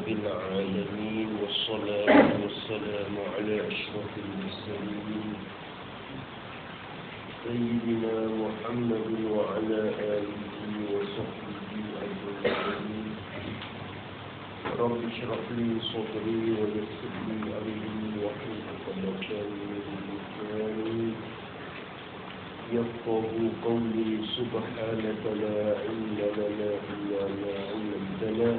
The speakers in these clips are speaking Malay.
رب العالمين والصلاة والسلام على أشرف المرسلين سيدنا محمد وعلى آله وصحبه أجمعين. رب اشرح لي صدري ويسر لي أمري واحلل عقدة من لساني يفقهوا قولي. سبحانك لا علم لنا إلا ما علمتنا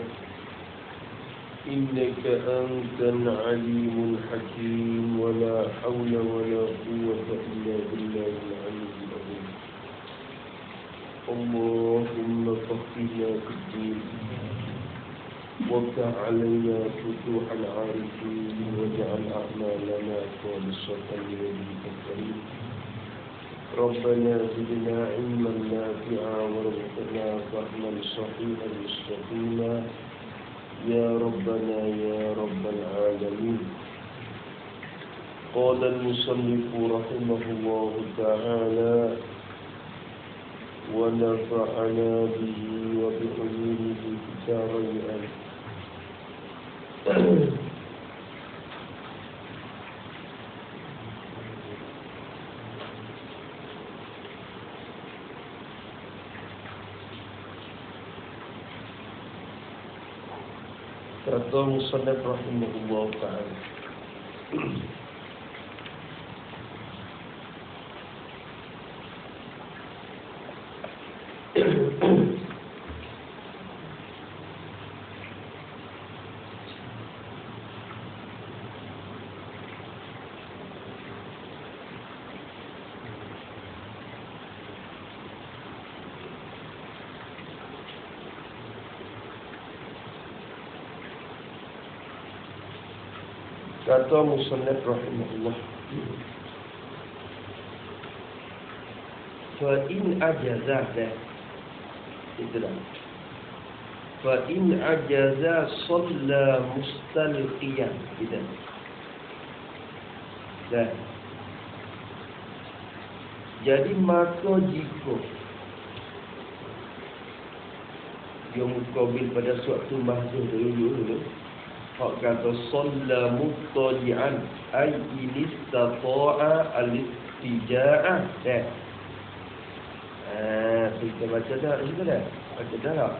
إنك أنت العليم الحكيم. ولا حول ولا قوة إلا بالله العلي العظيم. اللهم فقهنا في الدين وافتح علينا فتوح العارفين واجعل أعمالنا خالصة لوجهك الكريم. ربنا زدنا علما نافعا وارزقنا فهما صحيحا مستقيما يا ربنا يا رب العالمين. قال المصنف رحمه الله تعالى ونفعنا به وبعلومه في الدارين. Kata musannaf rahimahullah ta'ala, kata musannaf rahimahullah, fa in ajaza, itulah, fa in ajaza shalla mustalqiyan, gitu. Dah. Jadi maka jika yang mukabil pada suatu mahzuf dulu hak kata shalla muttaji'an ay inistata'a al-istija'ah. Dah. Kita baca dah, itu dah. Baca dah tak?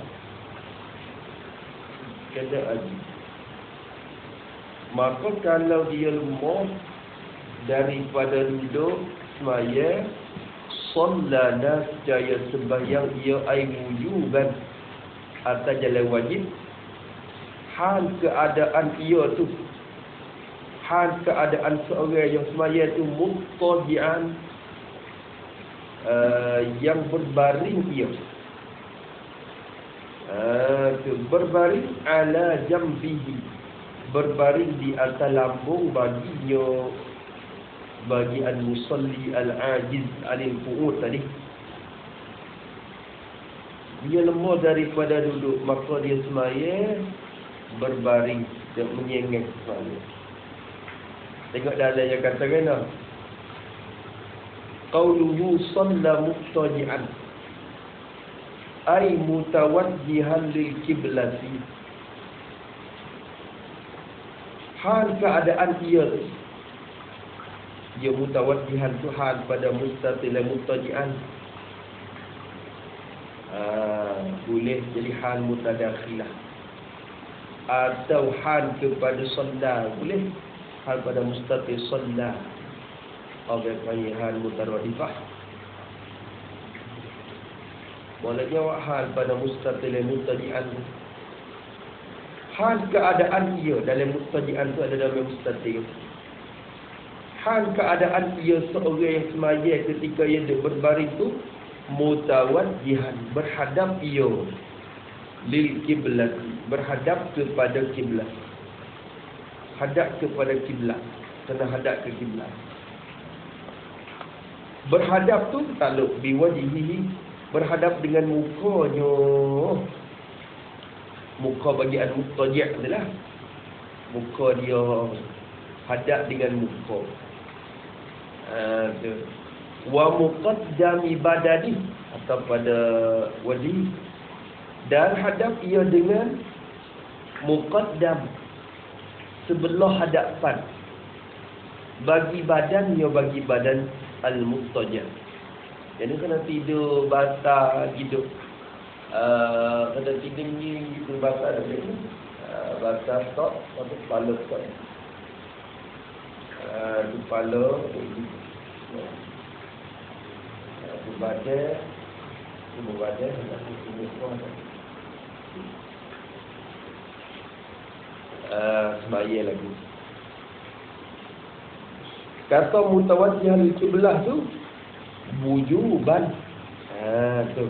Kata aji. Maka kalau dia lemah daripada duduk semaya, shalla nasjaya sembahyang ia ay wujuban atas jalan wajib. Hal keadaan ia tu, hal keadaan seorang yang semaya tu muttaji'an, yang berbaring ia, berbaring ala jambihi, berbaring di atas lambung baginya, bagi al-musalli al-ajiz anil qu'ud tadi. Dia lemah daripada duduk, maka dia semaya berbaring dan menyengeng kepala. Tengok dalam yang kata kena qauluhu shalla muttaji'an ay mutawajjihan lil kiblati. Hal keadaan ia mutawajjihan tu hal pada mustatil muttaji'an. Boleh jadi hal mutadakhilah atau hal kepada shalla, boleh hal pada mustatir shalla atau hal mutaradifah. Boleh jawab hal pada mustatir muttaji'an. Hal keadaan ia dalam muttaji'an tu ada dalam mustatir. Hal keadaan ia seorang yang semaya ketika ia berbaring tu mutawajjihan, berhadap ia lil kiblat, berhadap kepada kiblat, hadap kepada kiblat, kena hadap ke kiblat. Berhadap tu taluk biwajhihi, berhadap dengan mukanya. Muka bagian muttaji' adalah muka dia, hadap dengan muka. Wa muqaddami badani, atau pada wajhi, dan hadap ia dengan muqaddam, sebelah hadapan. Bagi badan, ya bagi badan al-mustaja. Jadi kena tidur basah hidup. Kena tidur ni tidur basah dah ni. Basah stop, lepas kepala stop. Kepala badan, tubuh badan, tubuh kuat. Semaya lagi. Kata mutawajjih al-qiblah tu wujuban. Tu.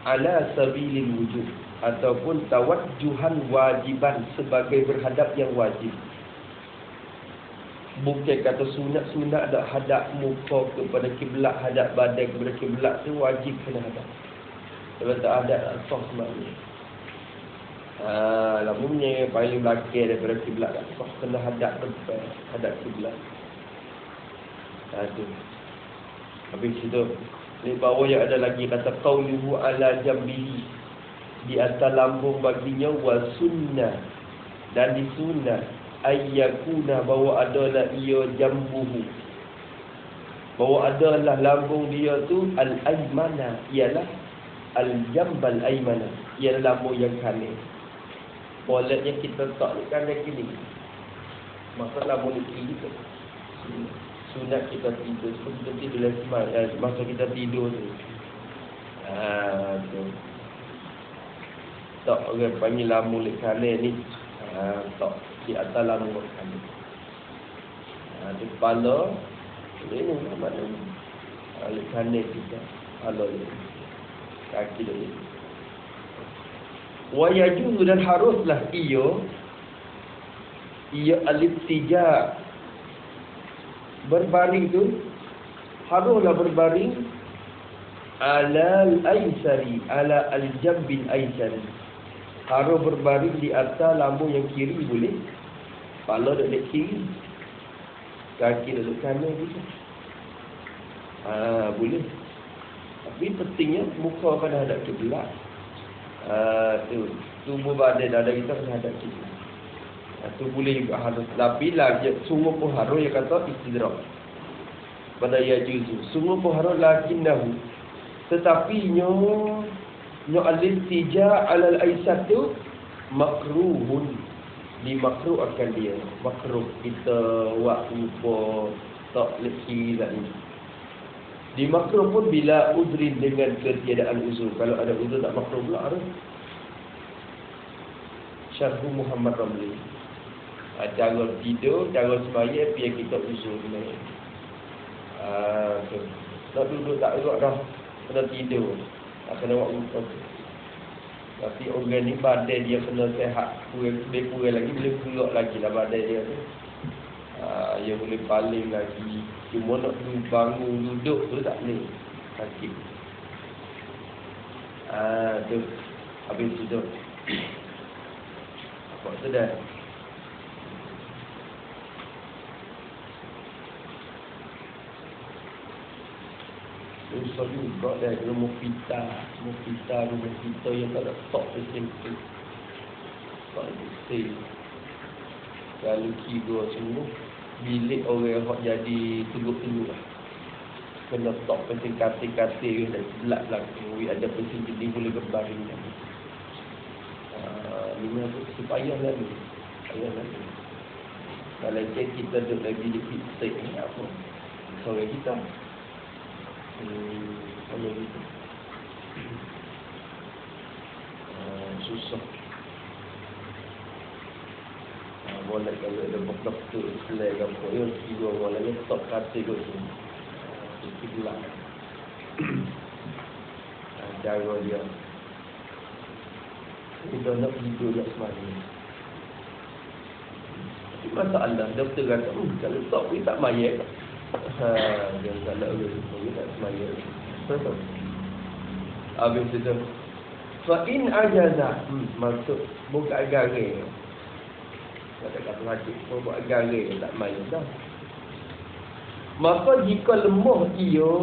Ala sabilil wujub ataupun tawajjuhan wajiban sebagai berhadap yang wajib. Bukan kata sunat-sunat dak hadap muka kepada kiblat, hadap badan kepada kiblat tu wajib kena hadap. Kalau tak ada sah sebenarnya. Lamunnya paling belakang daripada kiblat tak sah, kena hadap depan, hadap kiblat. Tu. Habis itu di bawah yang ada lagi kata qauluhu ala jambihi, di atas lambung baginya wa sunnah, dan di sunnah ayyakuna, bahawa adalah ia jambuhu, bahawa adalah lambung dia tu al-aymana, ialah al-jambal aymana, ialah lambung yang kanan. Bolehnya kita tak di kanan kiri, maka lambung di kiri tu sunat kita tidur, kita tidur lagi masa kita tidur tu. Tu tak orang panggil lambung di kanan ni. Tak di atas lambung kanan. Di kepala ini mana ni kanan kita, kepala ni, kaki dia. Wa yajuzu, dan haruslah ia al-ittija, berbaring tu haruslah berbaring ala al-aysari, ala al-jambil aysari, harus berbaring di atas lambung yang kiri boleh. Kepala dekat kiri, kaki dekat kanan bisa. Boleh. Tapi pentingnya muka pada hadap kiblat. Tu tubuh badan dada kita kena hadap kiblat. Tu boleh juga harus. Tapi lagi semua pun harus, yang kata istidrak pada yajuzu. Semua pun harus lakinnahu, tetapi nyo al-istija alal aisat tu makruhun, dimakruh akan dia. Makruh kita buat muka tak leki tadi. Dimakruh pun bila udrin, dengan ketiadaan uzur. Kalau ada uzur tak makruh pula tu. Syarhu Muhammad Ramli. Cara tidur, cara semaya, biar kita uzur ni. Tak duduk tak duduk dah, kena tidur. Kena buat muka tu. Tapi orang ni badan dia kena sehat, lebih kurang lagi, boleh keluar lagi lah badan dia tu. Dia boleh paling lagi. Cuma nak bangun duduk tu tak boleh. Sakit. Tu. Habis tidur. Apa tu dah? Susah juga dah. Kalau mufita rumah kita yang tak ada stok tersimpan. Tak ada sale. Kalau kira semua, bilik orang yang jadi tunggu-tunggu lah. Kena stok penting katil-katil dan sebelah belakang. Ada penting jadi boleh berbaring lagi. Ini supaya lagi. Kalau kita duduk lagi di pizza ni apa? Sore kita. Kalau gitu susah. Boleh kalau ada bekap tu selai ke apa, ya tiga boleh letak katil kat sini. Sebelah. Cara dia. Kita nak tidur nak sembahyang. Tapi masalah doktor kata, kalau tak pun tak mayat. Dia tak nak dia tak sembahyang. Habis itu fa in ajaza, maksud buka garing. Kata hati, buka garing tak main dah. Maka jika lemah ia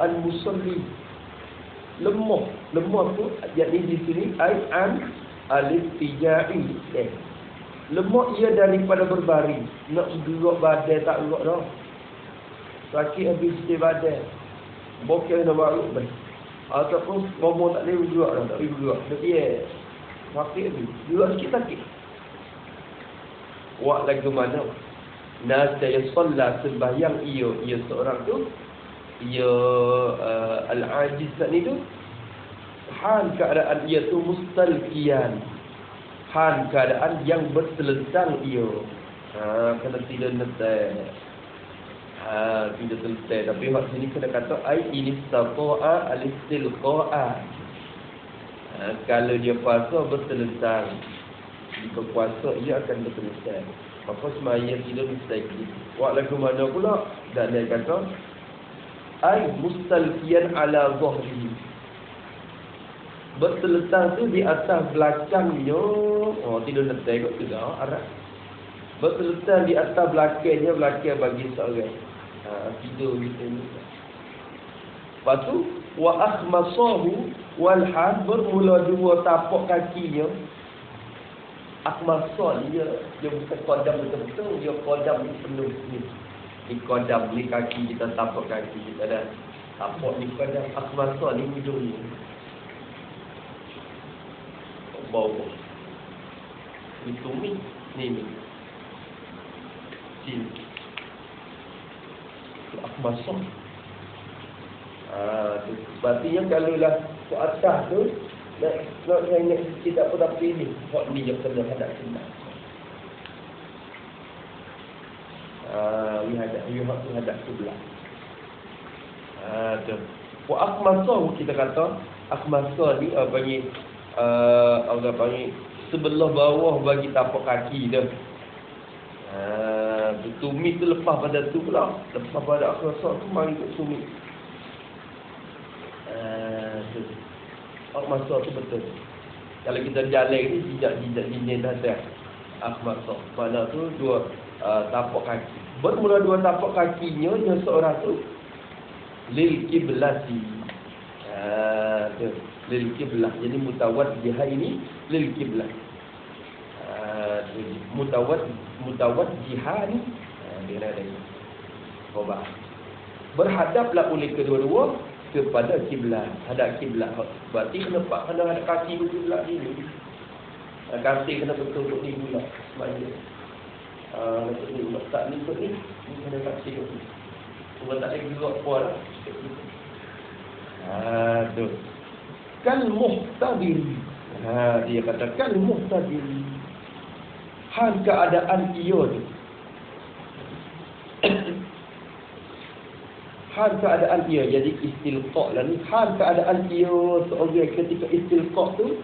al-musalli, lemah tu yakni di sini ai an alif tijai. Lemah ia daripada berbaring. Nak gerak badan tak gerak dah. Sakit habis di badan. Bokeh nak baru baik. Ataupun ngomong tak boleh gerak dah, tak boleh gerak. Dia sakit habis. Gerak sikit sakit. Wak lagu mana? Nasaya solat sembahyang ia seorang tu. Ia al-ajiz ni tu. Hal keadaan ia tu mustalqiyan. Hal keadaan yang berselesang ia. Kena tidak netai. Tidak selesai. Tapi mak sini kena kata ai inistata'a al-istilqa'a. Kalau dia puasa berselesang. Jika puasa ia akan berselesai. Maka semaya tidak mustaqim. Wak lagu mana pula? Dan dia kata ai mustalqiyan ala zahrihi. Berselesang tu di atas belakangnya. Tidak nak tengok tu dah Arab. Berselesang di atas belakangnya, belakang bagi seorang. Tidur gitu ni. Lepas tu wa akhmasahu wal had, bermula dua tapak kakinya. Akhmasah dia bukan qadam betul-betul, dia qadam ni penuh ni. Ni qadam ni kaki kita, tapak kaki kita dah. Tapak ni qadam, akhmasah ni hujung ni. Bawah. Itu ni. Sini. Itu akhmasah. Tu. Berarti yang kalau lah ke atas tu, nak ingat sikit tak apa tapi ni. Hak ni yang kena hadap kena. Hadap sebelah. Tu. Wa akhmasah kita kata, akhmasah ni panggil orang panggil sebelah bawah bagi tapak kaki dia. Tumit tu lepas pada tu pula. Lepas pada akhmasah tu mari ke tumit. Akhmasah tu betul. Kalau kita jalan ni jijak dinding atas akhmasah. Mana tu dua tapak kaki. Bermula dua tapak kakinya yang seorang tu lil kiblati. Tu lil kiblah. Jadi mutawajjihah ini lil kiblah. Mutawajjihah ni dia ada. Coba. Berhadaplah oleh kedua-dua kepada kiblat, hadap kiblat. Berarti kena hadap kaki ke kiblat ni. Kaki kena betul untuk ni pula. Sebabnya tak ikut ni kena kaki tu. Sebab tak ada gerak kuat. Tu. Kal muhtadiri. Dia kata kal muhtadiri. Hal keadaan ia tu. Hal keadaan ia, jadi istilqa' lah ni. Hal keadaan ia seorang ketika istilqa' tu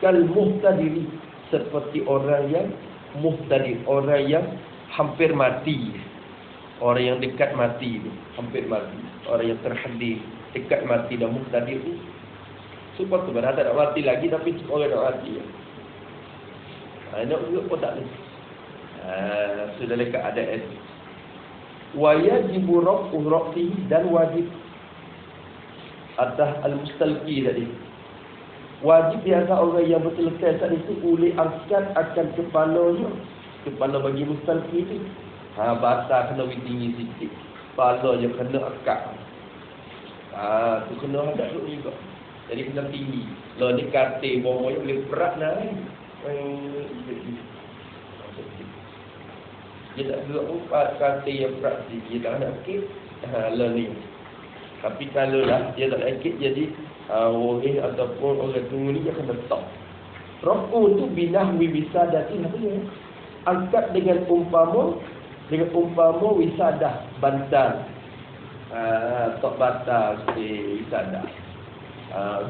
kal muhtadiri, seperti orang yang muhtadir, orang yang hampir mati, orang yang dekat mati tu, hampir mati, orang yang terhadir dekat mati dan muhtadir tu. Sebab tu berada nak mati lagi tapi orang nak mati. Nak urut pun tak boleh. Sudah dekat keadaan tu. Wajibu raf'u ra'sihi, dan wajib atas al-mustalqi tadi. Wajib biasa orang yang berselesai saat itu boleh angkat akan kepalanya. Kepala bagi mustalqi tu. Basah kena tinggi sikit. Kepala je kena angkat. Tu kena hadap dulu juga. Jadi kena tinggi. Kalau ni katil bawah boleh berat naik. Dia tak gerak empat kata yang praktis. Dia tak nak akid. Learning. Tapi kalau lah dia tak nak akid, jadi orang ataupun orang tunggu ni dia akan letak. Raf'u tu binahwi wisadatin. Apa dia? Angkat dengan umpama wisadah, bantal. Tok bantal wisadah.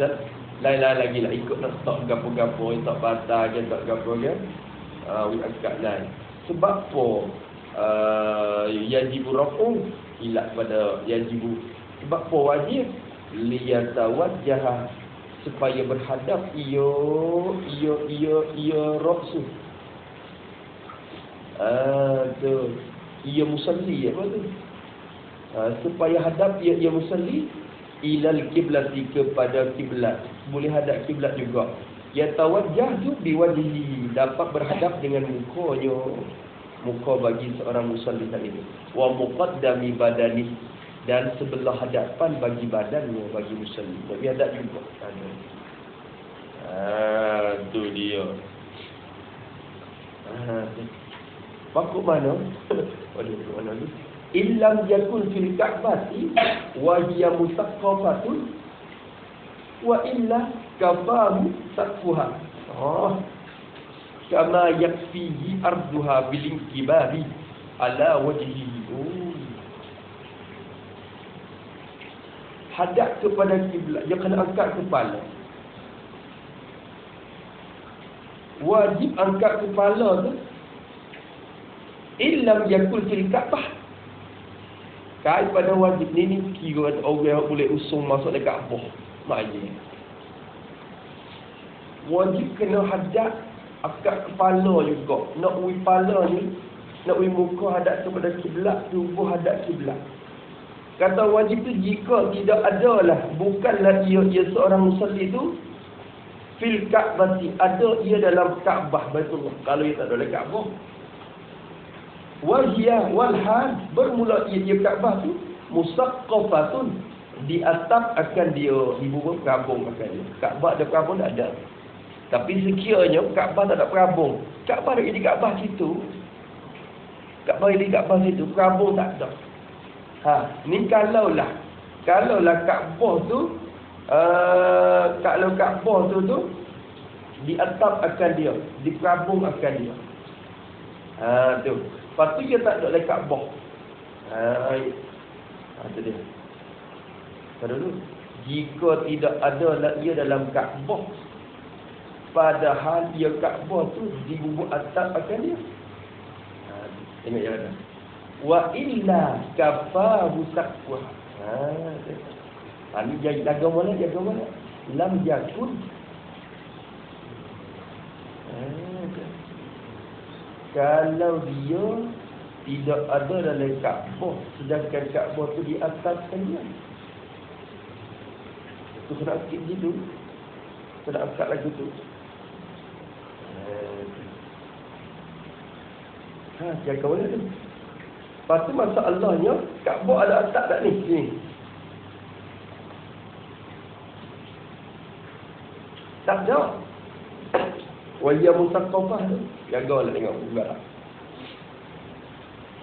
Dan lain-lain lagi lah. Ikut nak tok gapo-gapo. Tok bantal ke, tok gapo ke. Angkat lain. Sebab apa yajibu raf'u ila pada yajibu. Sebab apa wajib? Liyatawajjaha, supaya berhadap ia raf'u. Tu ia musalli apa tu? Supaya hadap ia musalli ilal kiblati, kepada kiblat. Boleh hadap kiblat juga. Yatawajjah tu biwajhihi, dapat berhadap dengan mukanya. Muka bagi seorang musalli tadi. Wa muqaddami badani, dan sebelah hadapan bagi badannya bagi musalli. Nabi hadap juga. Ada. Tu dia. Makuk mana? Waduh, mana ni? Illam yakun fil ka'bati wa hiya musaqqafatun wa illa kafahu saqfuha. Kama yakfihi arduha bil inkibari ala wajhihi. Hadap kepada kiblat, dia kena angkat kepala. Wajib angkat kepala tu illam yakul fil Ka'bah. Kait pada wajib ni kira orang boleh usung masuk dekat Kaabah. Maknanya wajib kena hadap angkat kepala juga. Nak ui kepala ni, nak ui muka hadap kepada kiblat, tubuh hadap kiblat. Kata wajib tu jika tidak adalah, bukanlah ia seorang musalli tu fil Ka'bati, ada ia dalam Kaabah Baitullah. Kalau ia tak ada dalam Kaabah, wahia walhad, bermula ia Kaabah tu musaqqafatun, di atap akan dia, dibuat perabung akan dia. Kaabah ada perabung tak ada. Tapi sekiranya Kaabah tak ada perabung, Kaabah ada di Kaabah situ, Kaabah di Kaabah situ, perabung tak ada. Ni kalaulah Kaabah tu kalau Kaabah tu di atap akan dia, di perabung akan dia. Tu. Lepas tu dia tak ada dalam Kaabah. Tu dia. Dulu, jika tidak ada ia dalam Kaabah, padahal ia Kaabah tu di bubuk atap akan dia. Tengok yang ada. Wa illa kafahu saqwa. Ni jaga mana? Lam yakun. Kalau dia tidak ada dalam Kaabah, sedangkan Kaabah tu di ataskan dia, tu kena angkat gitu, kena angkat lagi tu. Jaga mana tu? Lepas tu masalahnya, Kaabah ada atap tak ni? Sini. Tak ada. Wajah musaqqafah tu, jagalah tengok juga.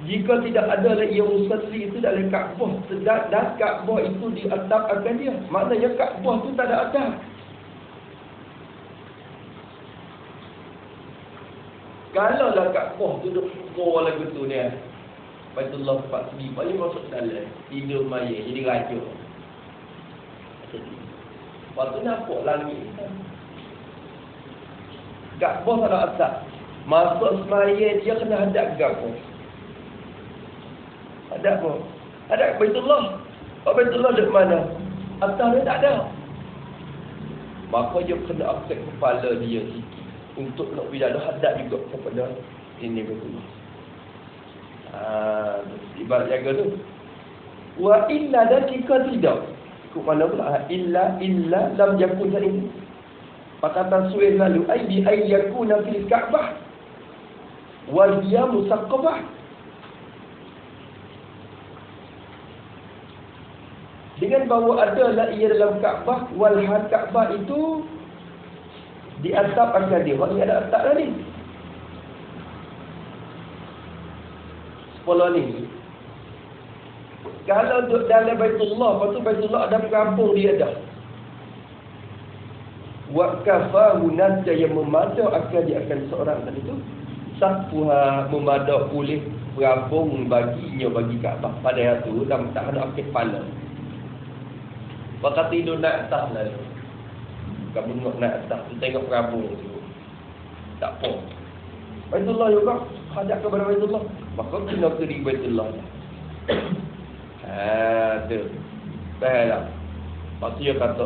Jika tidak ada ia musalli itu dalam Kaabah, dan Kaabah itu di atap akan dia, maknanya Kaabah tu tak ada atap. Kalau lah Kaabah tu duduk pukul lagu tu ni, Baitullah 4 segi, paling masuk dalam tidur maya, jadi raja. Lepas tu nampak langit. Kaabah tak ada atap. Masuk semaya dia kena hadap Kaabah. Hadap apa? Hadap Baitullah. Baitullah dekat mana? Atas dia tak ada. Maka dia kena angkat kepala dia sikit untuk nak pergi dalam hadap juga kepada ini Baitullah. Ibarat jaga tu. Wa illa, dan jika tidak, kok mana pula illa lam yakun tadi. Pakatan suai lalu ai bi yakuna fil Ka'bah wal hiya musaqqabah. Dengan bahawa adalah ia dalam Kaabah, wal had Kaabah itu di atap akan dia. Maksudnya ada atap tadi. Sekolah ni, kalau duduk dalam Baitullah, lepas tu Baitullah ada perabung dia dah. Wa kafahu, nanti yang memadak akan dia akan seorang tadi tu saqfuha, memadak oleh perabung baginya bagi Kaabah. Pada hari tu dalam tak ada akid kepala. Waktu tidur naik atas lah. Kamu bengok naik atas tu, tengok perabung tu. Tak apa. Baitullah juga, hadap kepada Baitullah. Maka kena kiri Baitullah. Tu. Baiklah. Lepas tu dia kata,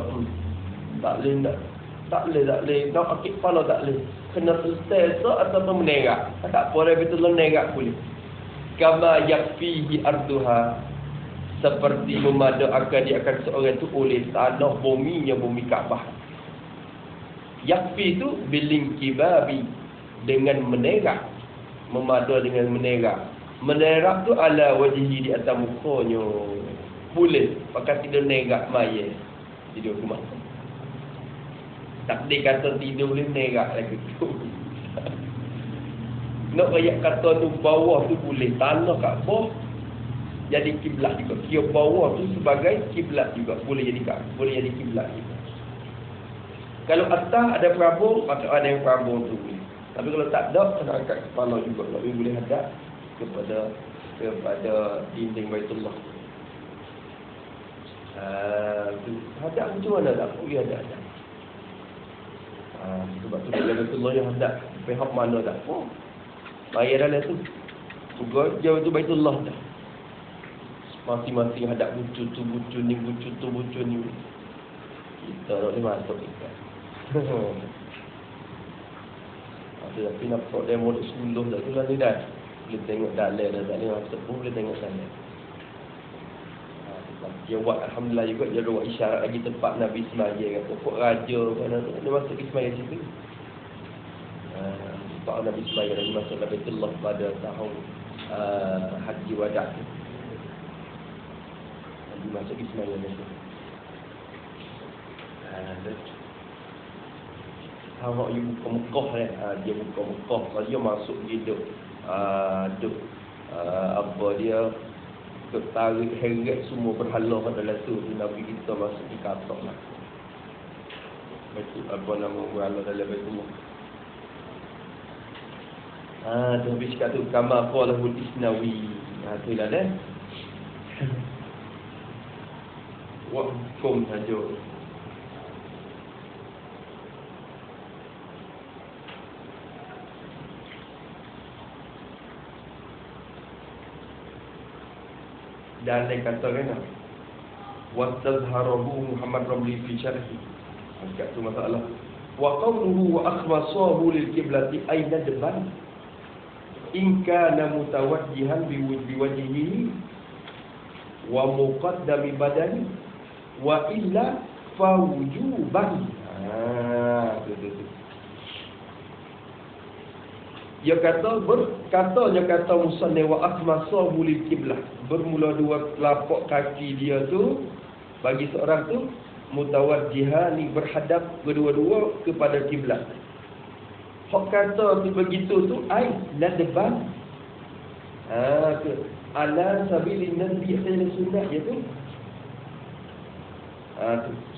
tak boleh. Nak akid kepala tak boleh. Kena selesai ataupun menerak. Tak apa, Baitullah menerak boleh. Kama yakfihi arduha, seperti memadai akan dia akan seorang itu oleh tanah buminya, bumi Kaabah. Yakfi itu bilinkibabi, dengan menerak, memada dengan menerak. Menerak tu ala wajhi, di atas mukanya. Boleh pakai tidur nerak maya tidur rumah. Tak dia kata tidur boleh nerak lagi tu. Nak rakyat kata tu bawah tu boleh, tanah kat bawah jadi kiblat juga. Kira bawah tu sebagai kiblat juga, boleh jadi kiblat juga. Kalau atas ada perabur, maka ada yang perabur tu boleh. Tapi kalau tak ada, kena angkat kepala juga. Tapi boleh hadap kepada dinding Baitullah. Hadap macam mana tak? Boleh hadap. Sebab tu dalam Baitullah yang hadap. Pihak mana tak? Bayar dalam tu. Jauh tu Baitullah dah. Masing-masing hadap bucu tu, bucu ni, bucu tu, bucu ni. Kita nak boleh masuk ikan. Tapi nampak demo duk suluh dah tu lah ni dah. Boleh tengok dalil dah, tak boleh masuk pun boleh tengok dalil. Dia buat Alhamdulillah juga, dia buat isyarat lagi tempat Nabi Ismail kat pokok raja mana tu. Dia masuk Ismail situ. Tempat Nabi Ismail lagi masuk Nabi Baitullah pada tahun Haji Wada' tu. Nabi masuk Ismail lagi. Kalau you buka Mekah dia buka Mekah. Kalau dia masuk dia apa dia tarik heret semua berhala kat dalam tu. Nabi kita masuk di katak lah. Betul apa nama berhala dalam Baitullah. Tu habis kat tu kama qalahul Isnawi. Tu lah dah. Wakum saja. Dan dia kata kan, wastazharahu Muhammad Ramli fi syarhi. Angkat tu masalah. Wa qawluhu wa akhmasahu lil qiblati aina deban. In kana mutawajjihan bi wajhihi wa muqaddami badani wa illa fa wujuban. Dia kata kata musannif wa akhmasahu lil qiblah, bermula dua telapak kaki dia tu bagi seorang tu mutawajjihani, berhadap kedua-dua kepada kiblat. Hak kata tu begitu tu ai nadban. Ala sabilin nabi khairu sunnah iaitu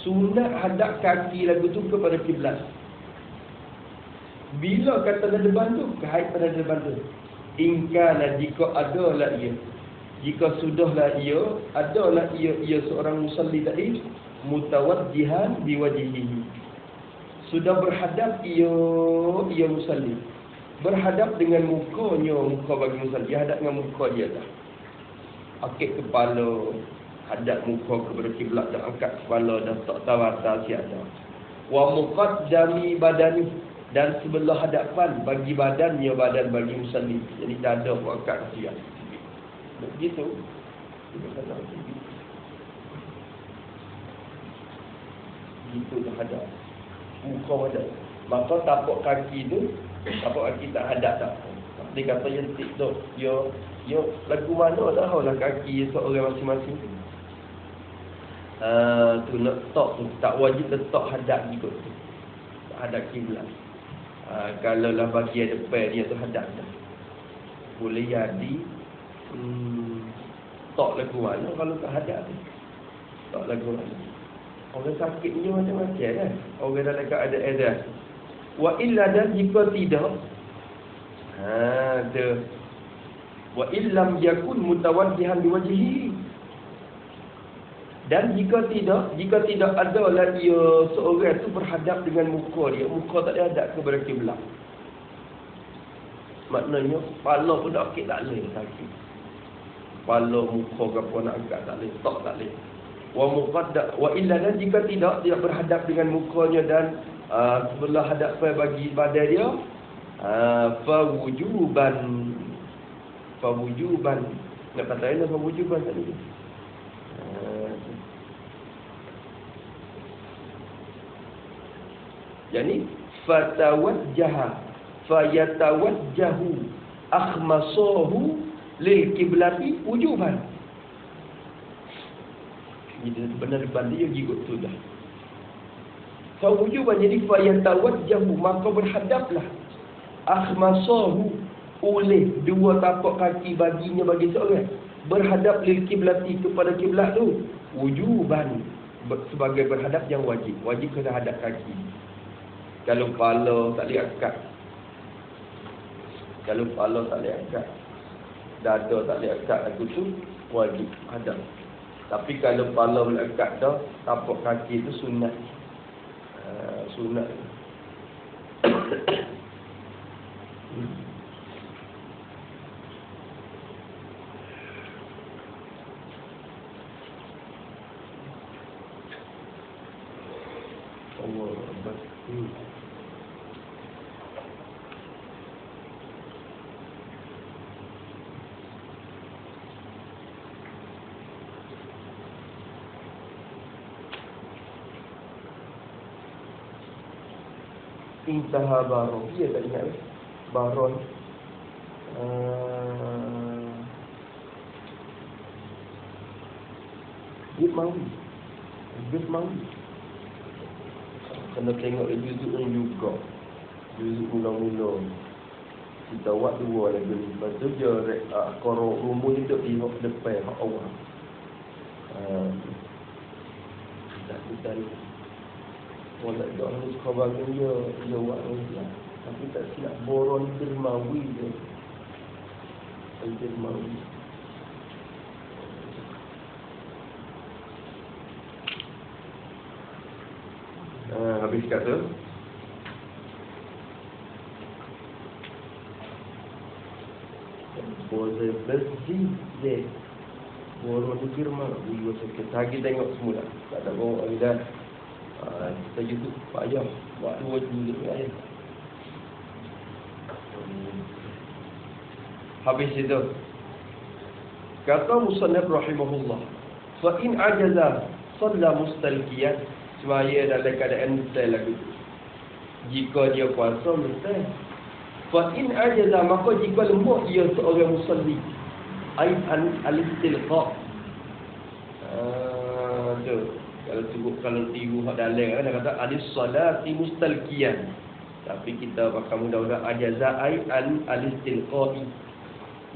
sunat hadap kaki lagu tu kepada kiblat. Bila kata nadban tu, kait pada nadban tu. Ingkana jika adalah ia, jika sudahlah ia, adalah ia seorang musalli tadi mutawajjihan biwajhihi, sudah berhadap ia musalli, berhadap dengan mukanya, muka bagi musalli, dia hadap dengan muka dia dah. Akik kepala, hadap muka kepada kiblat, dah angkat kepala, dah tak tahu atas siapa. Wa muqaddami badani, dan sebelah hadapan bagi badannya, badan bagi musalli. Jadi dada pun angkat siap. Begitu. Begitu dah hadap. Muka hadap. Maka tapak kaki tu, tapak kaki tak hadap tak. Dia kata yang tik tu, yo lagu mana dah lah kaki seorang masing-masing tu. Tu letak tu, tak wajib letak hadap ikut tu. Hadap kiblat. Kalau lah bahagian depan dia tu hadap dah. Boleh jadi tak lagu mana kalau tak hadap tu. Tak lagu mana. Orang sakit ni macam-macam kan. Orang dalam keadaan dah. Wa illa, dan jika tidak, wa illam yakun mutawajjihan biwajhihi, dan jika tidak adalah ia seorang tu berhadap dengan muka dia, muka tak ada hadap kepada kiblat. Maknanya kepala pun dak akik tak boleh sakit. Kepala, muka ke apa nak angkat tak boleh, tak boleh. Wa illa, dan jika tidak berhadap dengan mukanya dan sebelah hadapan bagi badan dia, fa wujuban. Nak kata ini fa wujuban tadi. Jadi fatawajjaha fayatawajjahu akhmasahu lil kiblati wujuban. Ini benar banding juga tu dah. So wujuban jadi fayatawajjahu, maka berhadaplah akhmasahu, oleh dua tapak kaki baginya bagi seorang berhadap lil kiblati, kepada kiblat tu wujuban, sebagai berhadap yang wajib. Wajib kena hadap kaki. Kalau kepala tak boleh angkat, kalau kepala tak boleh angkat, dada tak boleh angkat, aku tu wajib hadap. Tapi kalau kepala boleh angkat dah, tapak kaki itu sunat. Sunat. Allah Akbar. Intaha baron. Dia tak ingat baron. Dia mau. Kena tengok juzuk ni juga. Juzuk mula-mula. Kita buat dua lagi. Lepas tu dia korok rumus hidup di depan hak awal. Kita ni. Walau dia orang suka bagi dia buat dia. Tapi tak silap boron dermawi dia. Dermawi. Habis kata boleh bersih je. Boron dermawi kita lagi tengok semula. Tak ada orang dah. Kita YouTube payah buat dua juzuk ni. Habis itu kata musannif rahimahullah, fa in ajaza shalla mustalqiyan, semaya dalam keadaan mustal lagu. Jika dia puasa mustal. Fa in ajaza, maka jika lemah ia seorang musalli, ai al-istilqa. Kalau tiru hak dalam kan kata alis salati mustalqiyan. Tapi kita pakai mudah-mudah ajaza ai al-istilqai.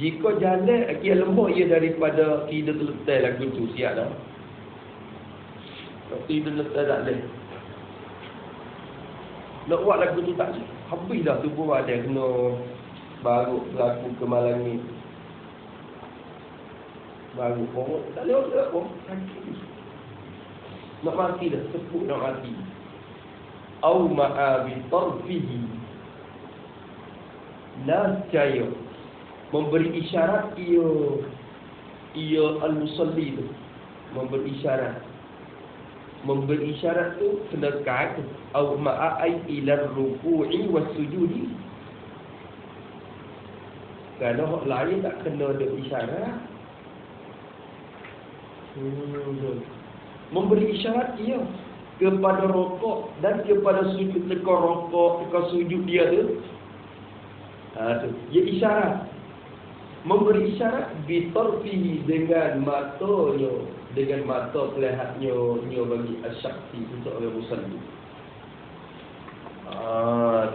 Jika jalan akhir lembut ia daripada tidur terletak lagu tu siap dah. Kalau tidur terletak tak boleh. Nak buat lagu tu tak boleh. Habis dah tubuh ada kena baru berlaku kemalang ni. Baru pun tak boleh pun sakit. Nak mati dah, sepuk nak mati. Au ma'abi tarfihi, nascaya memberi isyarat ia al-musalli tu, memberi isyarat tu kena kat au ma'ai ila ruku'i was sujudi. Kalau hak lain tak kena ada isyarat. Memberi isyarat ia kepada rokok dan kepada sujud, teka rokok, teka sujud dia tu. Tu dia isyarat. Memberi isyarat bitarfihi, dengan matanya, dengan mata pelihatnya bagi asyakti untuk orang musalli.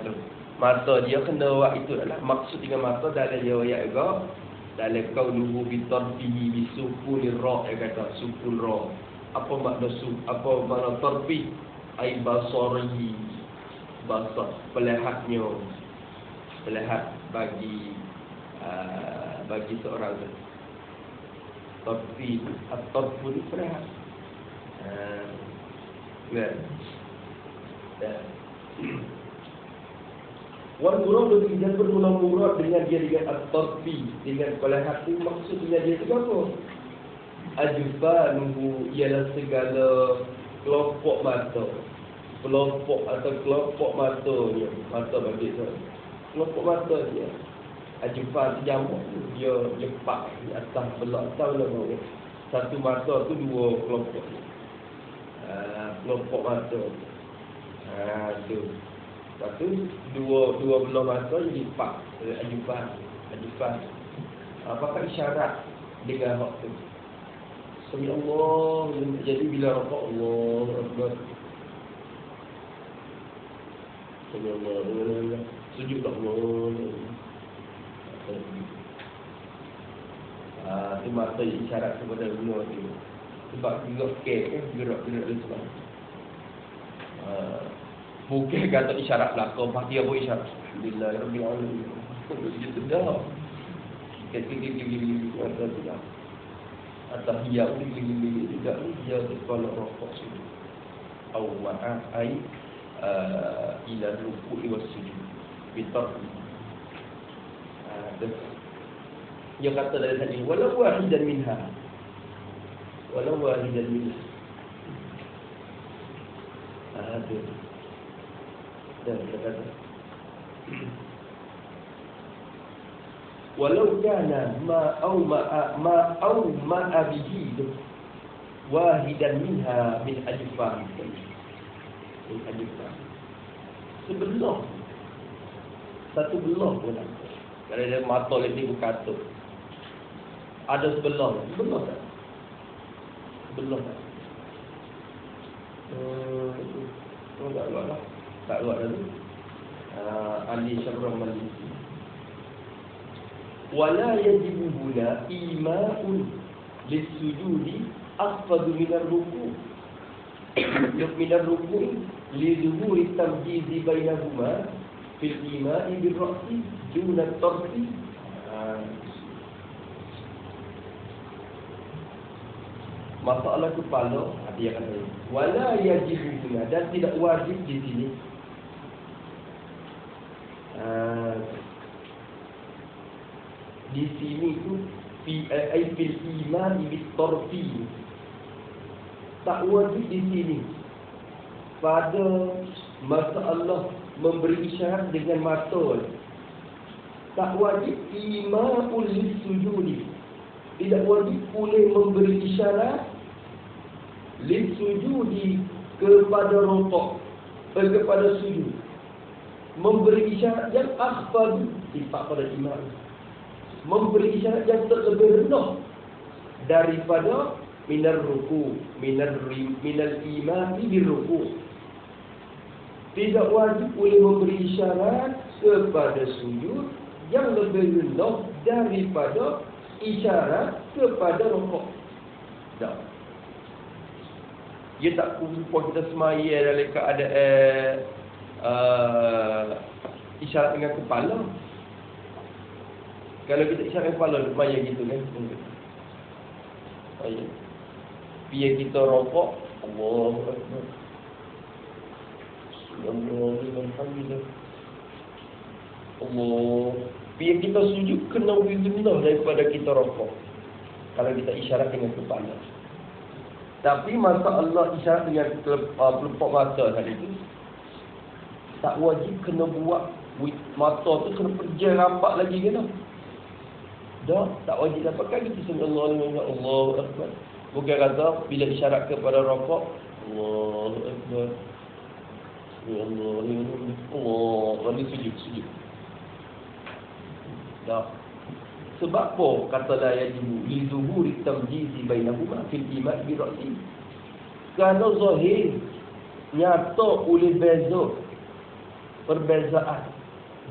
Tu mata dia kena buat itu adalah maksud dengan mata dalam dia ayat juga dalam qauluhu bitarfihi bisukunir ra, kata sukun ra. Apa makna tarfi? Ai basarihi, basar pelihatnya, pelihat bagi seorang tu. Tarfi at-tarfu ni pelihat. Wal murad dengan bermula-mula dengan dia dengan at-tarfi, dengan pelihat tu, maksudnya dia tu apa? Ajbanuhu ialah segala kelompok mata. Kelompok atau kelompok matanya. Mata bagi tu. Kelompok mata dia. Ajban jamak tu. Dia lepak di atas belak. Tahu lah bawah. Satu mata tu dua kelompok. Kelompok mata. Tu. Lepas tu dua belah mata jadi empat. Ajufan. Pakai isyarat dengan hak tu. Sami Allah. Jadi bila rokok Allah Akbar. Sami Allah. Sujud Allah. Itu mata isyarat kepada dunia tu. Sebab gerak kek gerak sebab. Bukan kata isyarat belakang, dia pun isyarat. Alhamdulillah, Rabbil Alamin. Dia sudah. Gigi-gigi ada tidak. Atahiyat gigi-gigi tidak. Dia terpalak rokok sini. Awwa'ah ay ila ruku'i was sujud. Bitar. Dia kata dari tadi, walau wahidan minha. Walau wahidan minha. Ada. Dan kata walau kana ma au ma bihi wahidan minha min ajfan. Min ajfan. Sebelah. Satu belah pun ada. Kalau dia mata lebih berkata. Ada sebelah tak? Sebelah tak? Tak luar dulu. Ali Syarrah Maliki. Wala yajibu huna ima'un lis-sujudi akhfadu minar ruku'. Minar ruku' li zuhuri tamjizi bainahuma fil ima'i bir-ra'si duna tarfi. Masalah kepala, dia kata wala yajibu huna, dan tidak wajib di sini. Di sini tu fil iman bitarfi. Tak wajib di sini pada masalah memberi isyarat dengan mata. Tak wajib ima'ul lis-sujudi. Tidak wajib pula memberi isyarat lis-sujudi kepada rukuk, kepada sujud. Memberi isyarat yang akhfad, sifat pada imam. Memberi isyarat yang terlebih rendah daripada minar ruku, minal imani bir ruku. Tidak wajib boleh memberi isyarat kepada sujud yang lebih rendah daripada isyarat kepada rukuk. Tak. Dia tak kumpul kita semaya dalam keadaan isyarat dengan kepala. Kalau kita isyarat dengan kepala, semaya gitu kan. Biar kita rokok, Allahu Akbar. Alhamdulillah. Allah. Biar kita sujud kena rendah daripada kita rokok. Kalau kita isyarat dengan kepala. Tapi masa Allah isyarat dengan pelepok mata tadi tu, tak wajib kena buat mata tu kena pergi rapat lagi kena. Dah, tak wajib dapatkan kita Allahu Akbar. Bukan kata bila isyarat kepada rokok, Allahu Akbar. Allah, sujud. Dah. Sebab apa kata la yajibu li zuhuri tamjizi bainahuma fil iman bi ra'si? Kerana zahir nyata oleh perbezaan.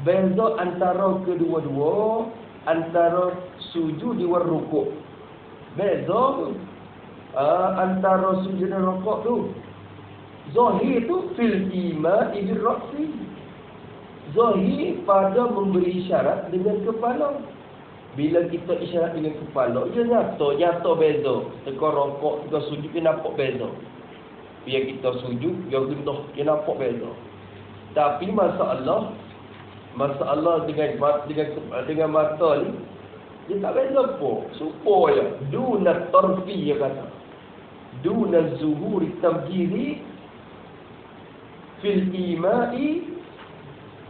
Beza antara kedua-dua, antara sujud dan rukuk. Beza antara sujud dan rukuk tu. Zahir tu fil iman bi ra'si. Zahir pada memberi isyarat dengan kepala. Bila kita isyarat dengan kepala, dia nyata beza. Teka rokok, teka sujud, dia nampak beza. Bila kita sujud, dia rendah, dia nampak beza. Tapi masalah dengan mata ni, dia tak beza apa. Supaya duna tarfi, dia kata. Duna zuhuri tamjiri fil ima'i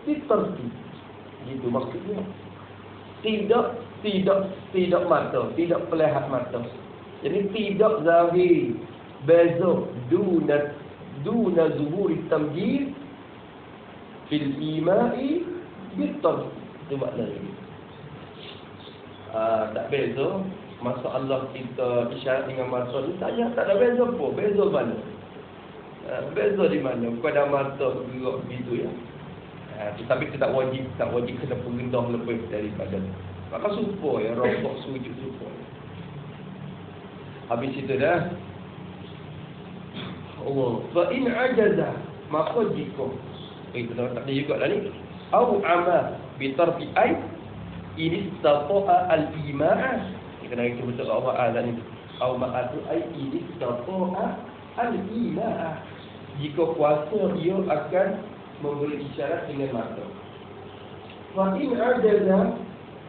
bitarfi. Itu maksudnya. Tidak mata, tidak pelihat mata. Jadi tidak zahir beza duna zuhuri tamjid fil imai bitar. Itu maknanya. Tak beza masalah kita isyarat dengan mata ni tak ada beza apa. Beza mana? Beza di mana? Bukan ada mata bergerak begitu ya. Tetapi kita tak wajib kena pengendah lebih daripada. Maka supaya ya, rokok sujud supaya. Habis itu dah. Allah. Fa in ajaza, maka jika kita tak ada juga lah ni. Au ama bi tarfi ay ini istata'a al-ima'ah. Kena itu betul awal ni. Au ma'atu ay ini istata'a al-ima'ah. Jika kuasa dia akan memberi isyarat dengan mata. Fa in ajaza,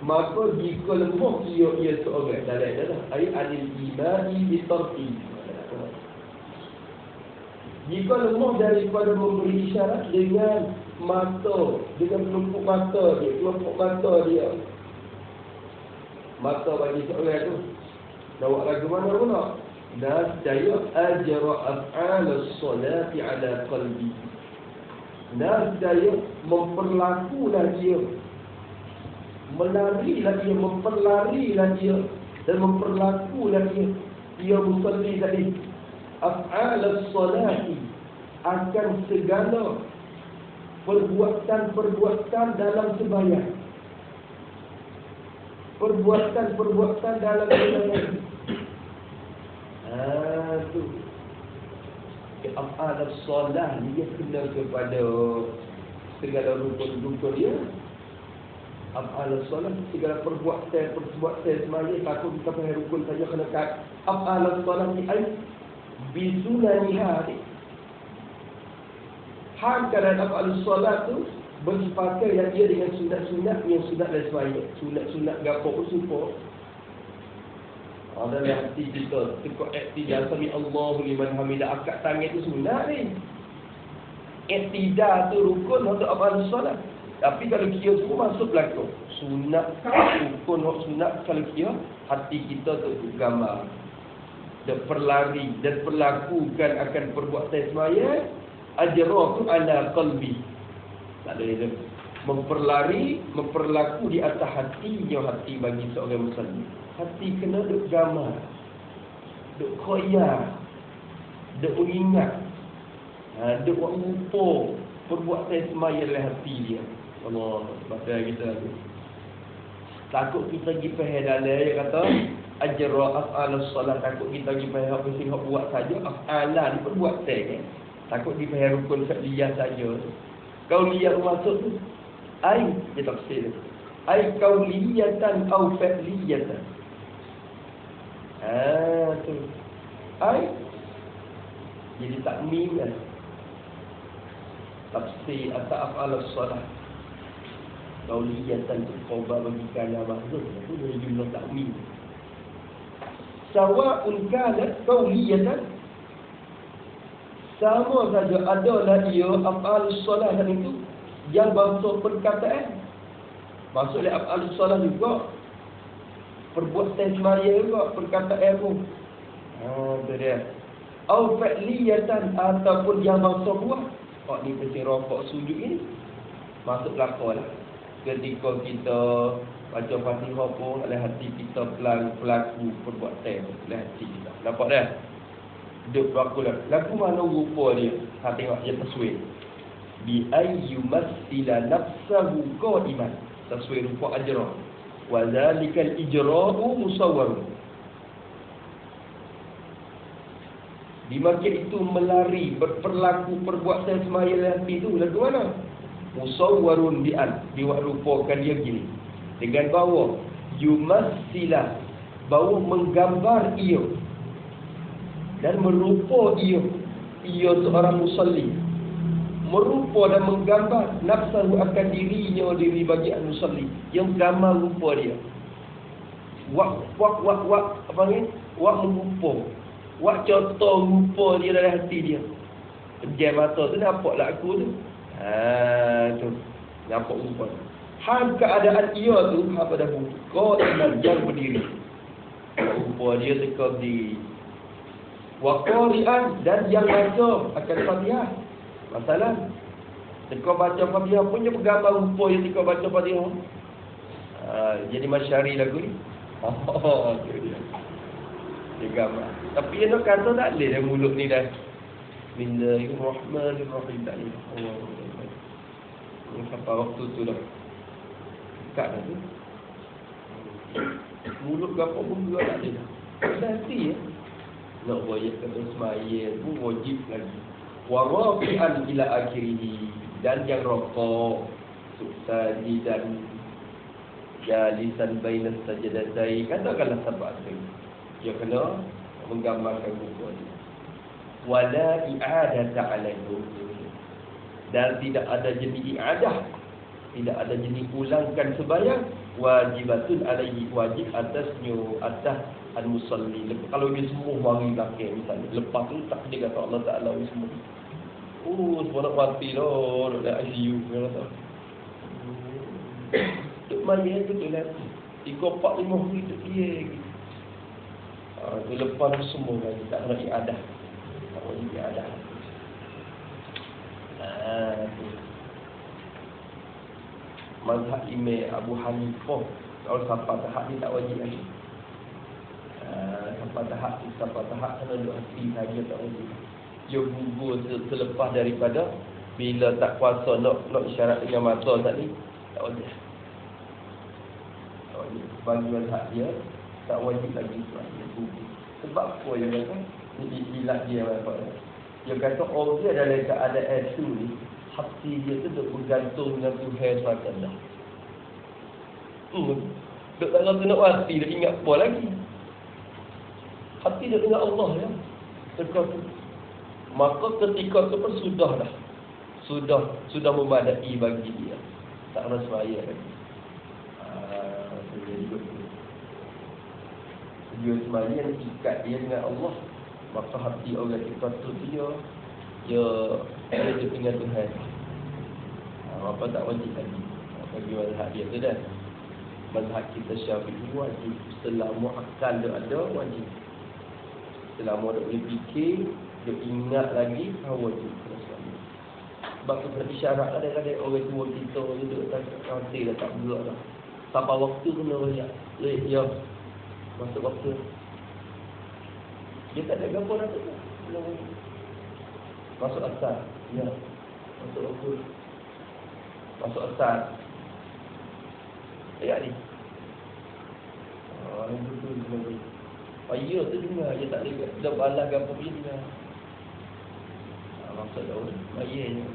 maka jika lemah ia seorang dalam ay al-ima'i bi tarfi. Jika lemah daripada memberi isyarat dengan mata, dengan kelompok mata dia. Mata bagi seorang tu. Nak buat lagu mana pula? Nasdaya ajra af'al as-salati ala qalbi. Nasdaya memperlakulah dia. Melarilah dia, memperlarilah dia. Dan memperlakulah dia. Dia musalli tadi. Af'al as-salati. Akan segala perbuatan dalam sembahyang. Perbuatan dalam sembahyang. Tu. Af'al as-salah dia kena kepada segala rukun-rukun dia. Af'al as-salah segala perbuatan sembahyang. Takut kita pakai rukun saja kena kat. Af'al as-salah ni ai bisunaniha. Hak keadaan af'al solat tu bersepakat yang dia dengan sunat-sunat yang sunat dan sembahyang. Sunat-sunat gapo pun support. Ada yang hati kita tekuk iktidal sami Allahu liman hamidah, akad tangan tu sunat ni. Iktidal tu rukun untuk af'al solat. Tapi kalau kira semua masuk belakang. Sunat rukun hak sunat kalau kira hati kita tu gambar. Dan berlari dan berlakukan akan perbuatan sembahyang. Ajrahu ala qalbi. Tak ada itu. Memperlaku di atas hatinya hati bagi seorang muslim. Hati kena duk gamar. Duk khoyar. Duk ingat. Duk buat lupa perbuatan sembahyang oleh hati dia. Allah, bahasa kita tu. Takut kita pergi faham dalam dia kata ajra af'al solat. Takut kita pergi faham apa sih hak buat saja af'ala ni perbuatan kan. Takut di faham rukun fi'liyah saja. Qauliyah maksud tu ai dia tafsir. Ai qauliyatan au fi'liyatan. Tu. Ai jadi takmim kan. Tafsir atau af'al solat. Qauliyatan tu khabar bagi kana maksud tu dari jumlah takmim. Sawa'un kanat qauliyatan, sama saja adalah ia af'al solat dan itu yang bermaksud perkataan. Maksudnya af'al solat juga perbuatan sembahyang juga perkataan pun. Tu dia. Au fi'liyatan ataupun yang bermaksud buah. Kok ni macam rokok sujud ini masuk belakang lah. Ketika kita baca Fatihah pun oleh hati kita pelaku perbuatan oleh hati kita. Nampak dah? Duk berlaku lah. Lagu mana rupa dia? Tengok dia taswir. Bi ayyumassila nafsahu qa'iman. Taswir rupa ajra. Wa zalikal ijra'u musawwar. Di mana itu melari berperlaku perbuatan sembahyang hati itu lagu mana? Musawwarun diwak rupakan dia gini. Dengan bawa yumassila, bawa menggambar ia dan merupa ia seorang musalli, merupa dan menggambar nafsu akan diri bagi musalli, yang gambar rupa dia. Wak apa ni? Wak merupa, wak contoh rupa dia dalam hati dia. Pejam mata tu nampaklah aku tu. Tu nampak rupa. Hal keadaan ia tu apa dah buka yang berdiri. Rupa dia dekat di wa qari'an, dan yang baca akan Fatihah. Masalah Teka baca Fatihah punya gambar rupa yang teka baca Fatihah. Jadi masyari lagu ni. Tu dia. Dia gambar. Tapi dia nak kata tak boleh dah mulut ni dah. Bismillahirrahmanirrahim. Tak boleh. Ini sampai waktu tu dah. Dekat dah tu. Mulut berapa pun juga tak boleh dah. Dah hati ya. Nak wajib kata semaya pun wajib lagi. Warafi'an ila akhirih. Dan yang rokok. Suksadi dan jalisan bainas sajadatai. Katakanlah sebab tu. Dia kena menggambarkan buku ni. Wala i'adata alaihim. Dan tidak ada jenis i'adah. Tidak ada jenis ulangkan sembahyang. Wajibatun alaihi. Wajib atasnya. Atas al-musalli. Kalau dia semua mari belakang misalnya. Lepas tu tak dia kata Allah Ta'ala semua. Semua nak mati lah. Nak ICU. Duk mari tu tu nanti. 3-4-5 hari tu dia. Lepas tu semua lagi. Tak kena i'adah. Tak wajib i'adah. Mazhab Imam Abu Hanifah. Kalau sampai tahap ni tak wajib lagi. Sampai tahap kena duduk hati saja tak wajib. Dia gugur selepas daripada bila tak kuasa nak isyarat dengan mata tadi, tak wajib. Tak wajib. Bagi mazhab dia tak wajib lagi dia gugur. Sebab apa dia kata? Ini ilat dia apa? Dia kata orang dia dalam keadaan itu ni, hati dia tu duk bergantung dengan Tuhan sekadar. Duk tak rasa nak hati, dia ingat apa lagi? Hati dia dengan Allah ya. Maka ketika tu pun sudah dah. Sudah memadai bagi dia. Tak rasa semaya lagi. Dia semaya yang ikat dia dengan Allah. Maka hati orang kita tu dia dengan Tuhan. Apa tak wajib lagi. Bagi mazhab dia tu dah. Mazhab kita Syafi'i wajib. Selama akal dia ada wajib. Selama dia boleh fikir, dia ingat lagi, wajib. Sebab tu kena isyarat kadang-kadang orang tua kita duduk tak nanti dah tak bergerak dah. Sampai waktu kena royak. Ya. Masuk waktu. Dia tak ada gambar dah tu. Masuk asal. Ya. Masuk waktu. Masuk asal. Ayat ni. Ini betul kena. Ya tu dengar. Dia tak boleh. Dah balas gambar dia dengar. Maksud dah orang. Bayar je.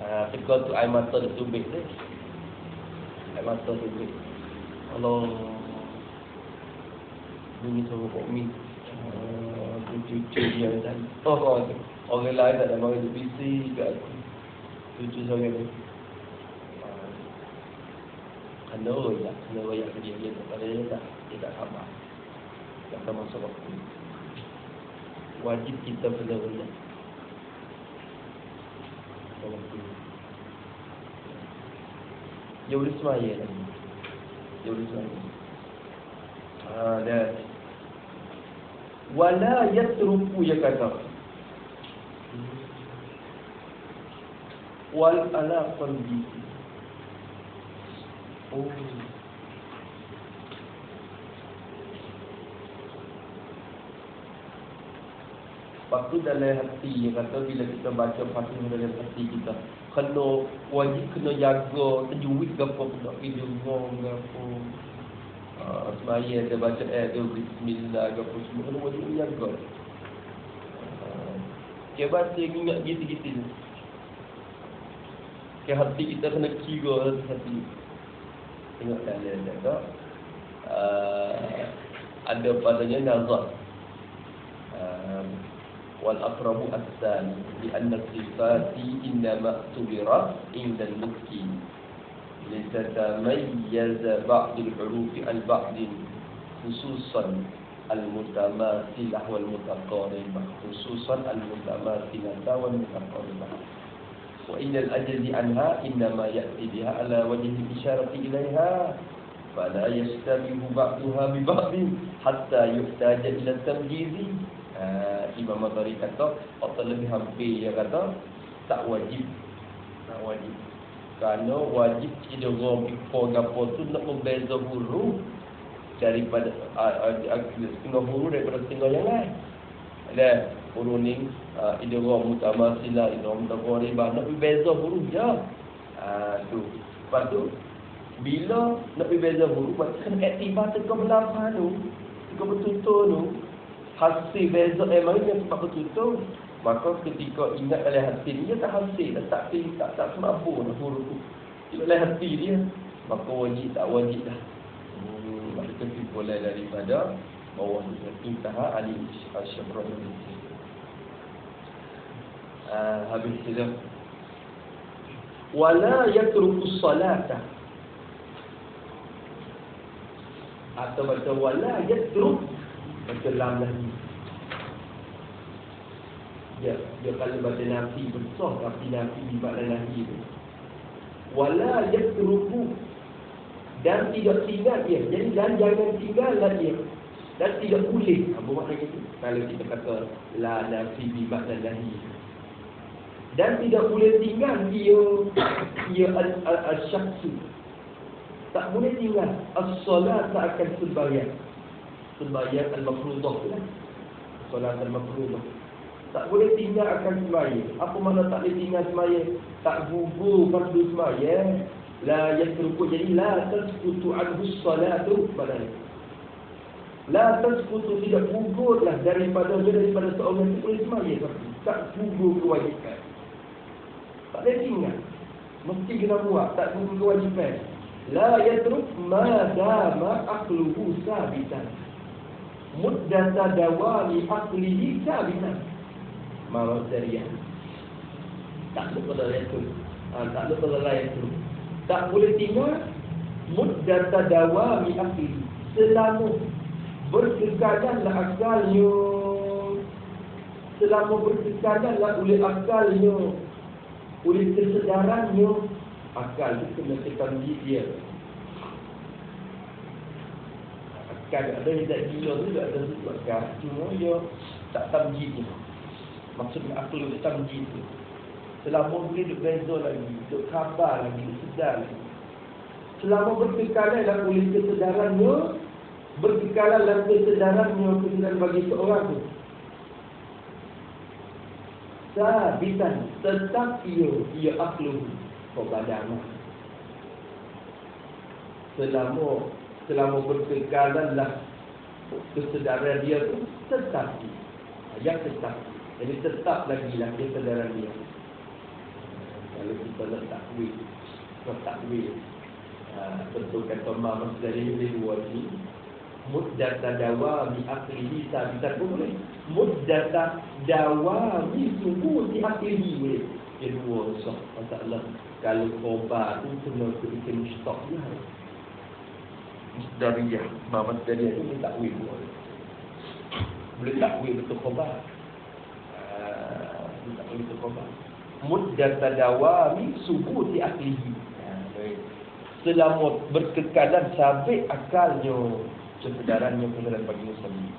Teka tu air mata dia tubik tu. Air mata tubik. Allah. Bunyi sama mukmin. Cucu dia tadi. Orang lain tak ada mari tu busy kat aku. Cucu saya ni. Kena royak ke dia tak ada dia tak sabar. Tak sama sebab tu. Wajib kita kena royak. Waktu. Dia boleh semaya lagi. Dia boleh semaya. Dan wala yatruku ya kata. Wal ala qalbi. Waktu dalam hati dia kata bila kita baca Fatihah dalam hati kita kena wajib kena jaga tajwid ke apa pun tak tidur ngong ke apa. Semaya dia baca tu bismillah ke apa semua kena wajib jaga. Dia baca ingat gitu-gitu. Ke hati kita kena kira hati. Tengok dalam dia ada padanya nazar. والأقرب الثاني لأن الصفات إنما اعتبرت عند المتقين لتتميز بعض الحروف عن بعض خصوصا المتماثلة والمتقاربة وإن العجز عنها إنما يأتي بها على وجه الإشارة إليها فلا يشتبه بعضها ببعض حتى يحتاج إلى التمييز. Imam Mazhari kata atau lebih hampir dia kata Tak wajib. Tak wajib. Kerana wajib idgham ikhfa gapo tu nak membeza huruf daripada setengah huruf daripada setengah yang lain. Ada huruf ni idgham mutamatsila, idgham mutaqaribah, nak membeza huruf je. Tu. Lepas tu bila nak berbeza huruf, kena aktifah teka belafaz tu, teka betul-betul tu. Hasil beza memang dia sebab betul-betul. Maka ketika ingat oleh hati dia tak hasil, tak semabur dah huruf tu. Tidak oleh hati dia, maka wajib tak wajib dah. Maka kesimpulan daripada bawah ni intaha Ali Al-Syabrani. Habis itu. Wala yatrukus salata. Atau baca wala yatruk, baca lam lagi. Dia kalau baca nafi besar, tapi nafi di makna nahi tu. Wala yatruku, dan tidak tinggal dia. Jadi dan jangan tinggallah dia. Dan tidak boleh. Apa maknanya tu? Kalau kita kata la nafi di makna nahi. Dan tidak boleh tinggal dia al-syakhsu. Tak boleh tinggal as-solat tak akan sembahyang. Sembahyang al-mafruḍah tu lah. Solat al-mafruḍah. Tak boleh tinggal akan sembahyang. Apa makna tak boleh tinggal sembahyang? Tak gugur fardu sembahyang. La yatruku, jadi la tasqutu anhu as-salatu maknanya. La tasqutu, tidak gugurlah daripada seorang itu boleh sembahyang. Tak gugur kewajipan. Tak boleh tinggal. Mesti kena buat. Tak gugur kewajipan. La yatruk ma dama aqluhu sabitan. Muddata dawami aqlihi sabitan. Mawazariyah. Tak boleh yatruk. Tak boleh yatruk. Tak boleh tinggal muddata dawami aqlihi. Selama berkekalanlah akalnya. Selama berkekalanlah oleh akalnya, oleh kesedarannya. Akal itu kena ketamjid dia. Akal ada yang tak gila tu, tak ada sesuatu akal. Cuma dia tak tamjid dia. Maksudnya akal itu tamjid tu. Selama boleh duduk beza lagi, duduk khabar lagi, duduk sedar lagi. Selama berkekalan dalam oleh kesedarannya, berkekalan dalam kesedaran bagi seorang tu. Sabitan, tetap ia aklu. Badan. Selama berkekalanlah kesedaran dia tu tetap. Yang tetap. Jadi tetap lagi lah kesedaran dia. Kalau kita letak takwil. Betul kata Imam dari dua ni. Muddata dawami aqlihi sabitan pun boleh. Muddata dawami subuti aqlihi boleh. Kedua sah masalah. Kalau khobar tu kena bikin mushtaq dia. Musdariyah. Musdariyah tu boleh takwil. Boleh takwil betul khobar. Boleh takwil betul khobar. Muddata dawami subuti aqlihi. Selama berkekalan sabit akalnya, kesedarannya kesedaran bagi muslim.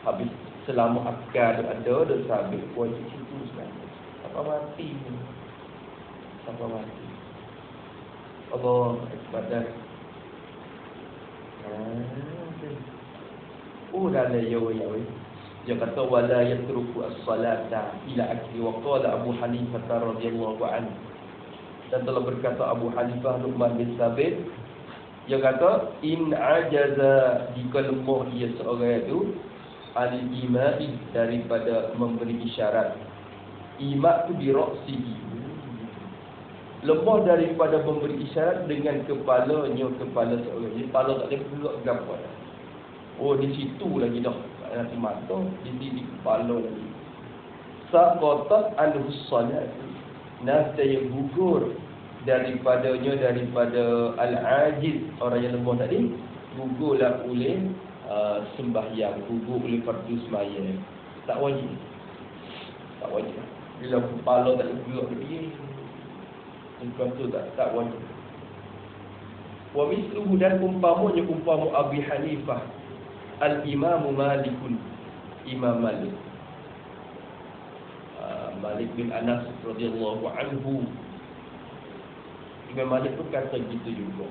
Habis selama akal ada sabit wajib situ sebenarnya. Apa mati ni? Apa mati? Allah Akbar. Dah la yawi. Dia kata wala yatruku as-salata ila akhir wa qala Abu Hanifah radhiyallahu anhu. Dan telah berkata Abu Hanifah Nu'man bin Sabit, dia kata in ajaza, jika lemah dia seorang itu al-imai, daripada memberi isyarat. Imak tu bi ra'sihi, lemah daripada memberi isyarat dengan kepala seorang. Jadi kepala tak boleh gerak gapo dah. Oh, di situ lagi dah. Nanti mata di kepala lagi. Saqatat al-salat, nasaya gugur daripada al-ajiz, orang yang lemah tadi, gugurlah oleh sembahyang, gugur oleh fardu sembahyang. Tak wajib. Bila kepala tak gerak lagi, lepas tu tak wajib. Wa misluhu, dan umpamanya Abi Hanifah al-Imam Malikun, Imam Malik. Malik bin Anas radhiyallahu anhu. Imam Malik pun kata gitu juga.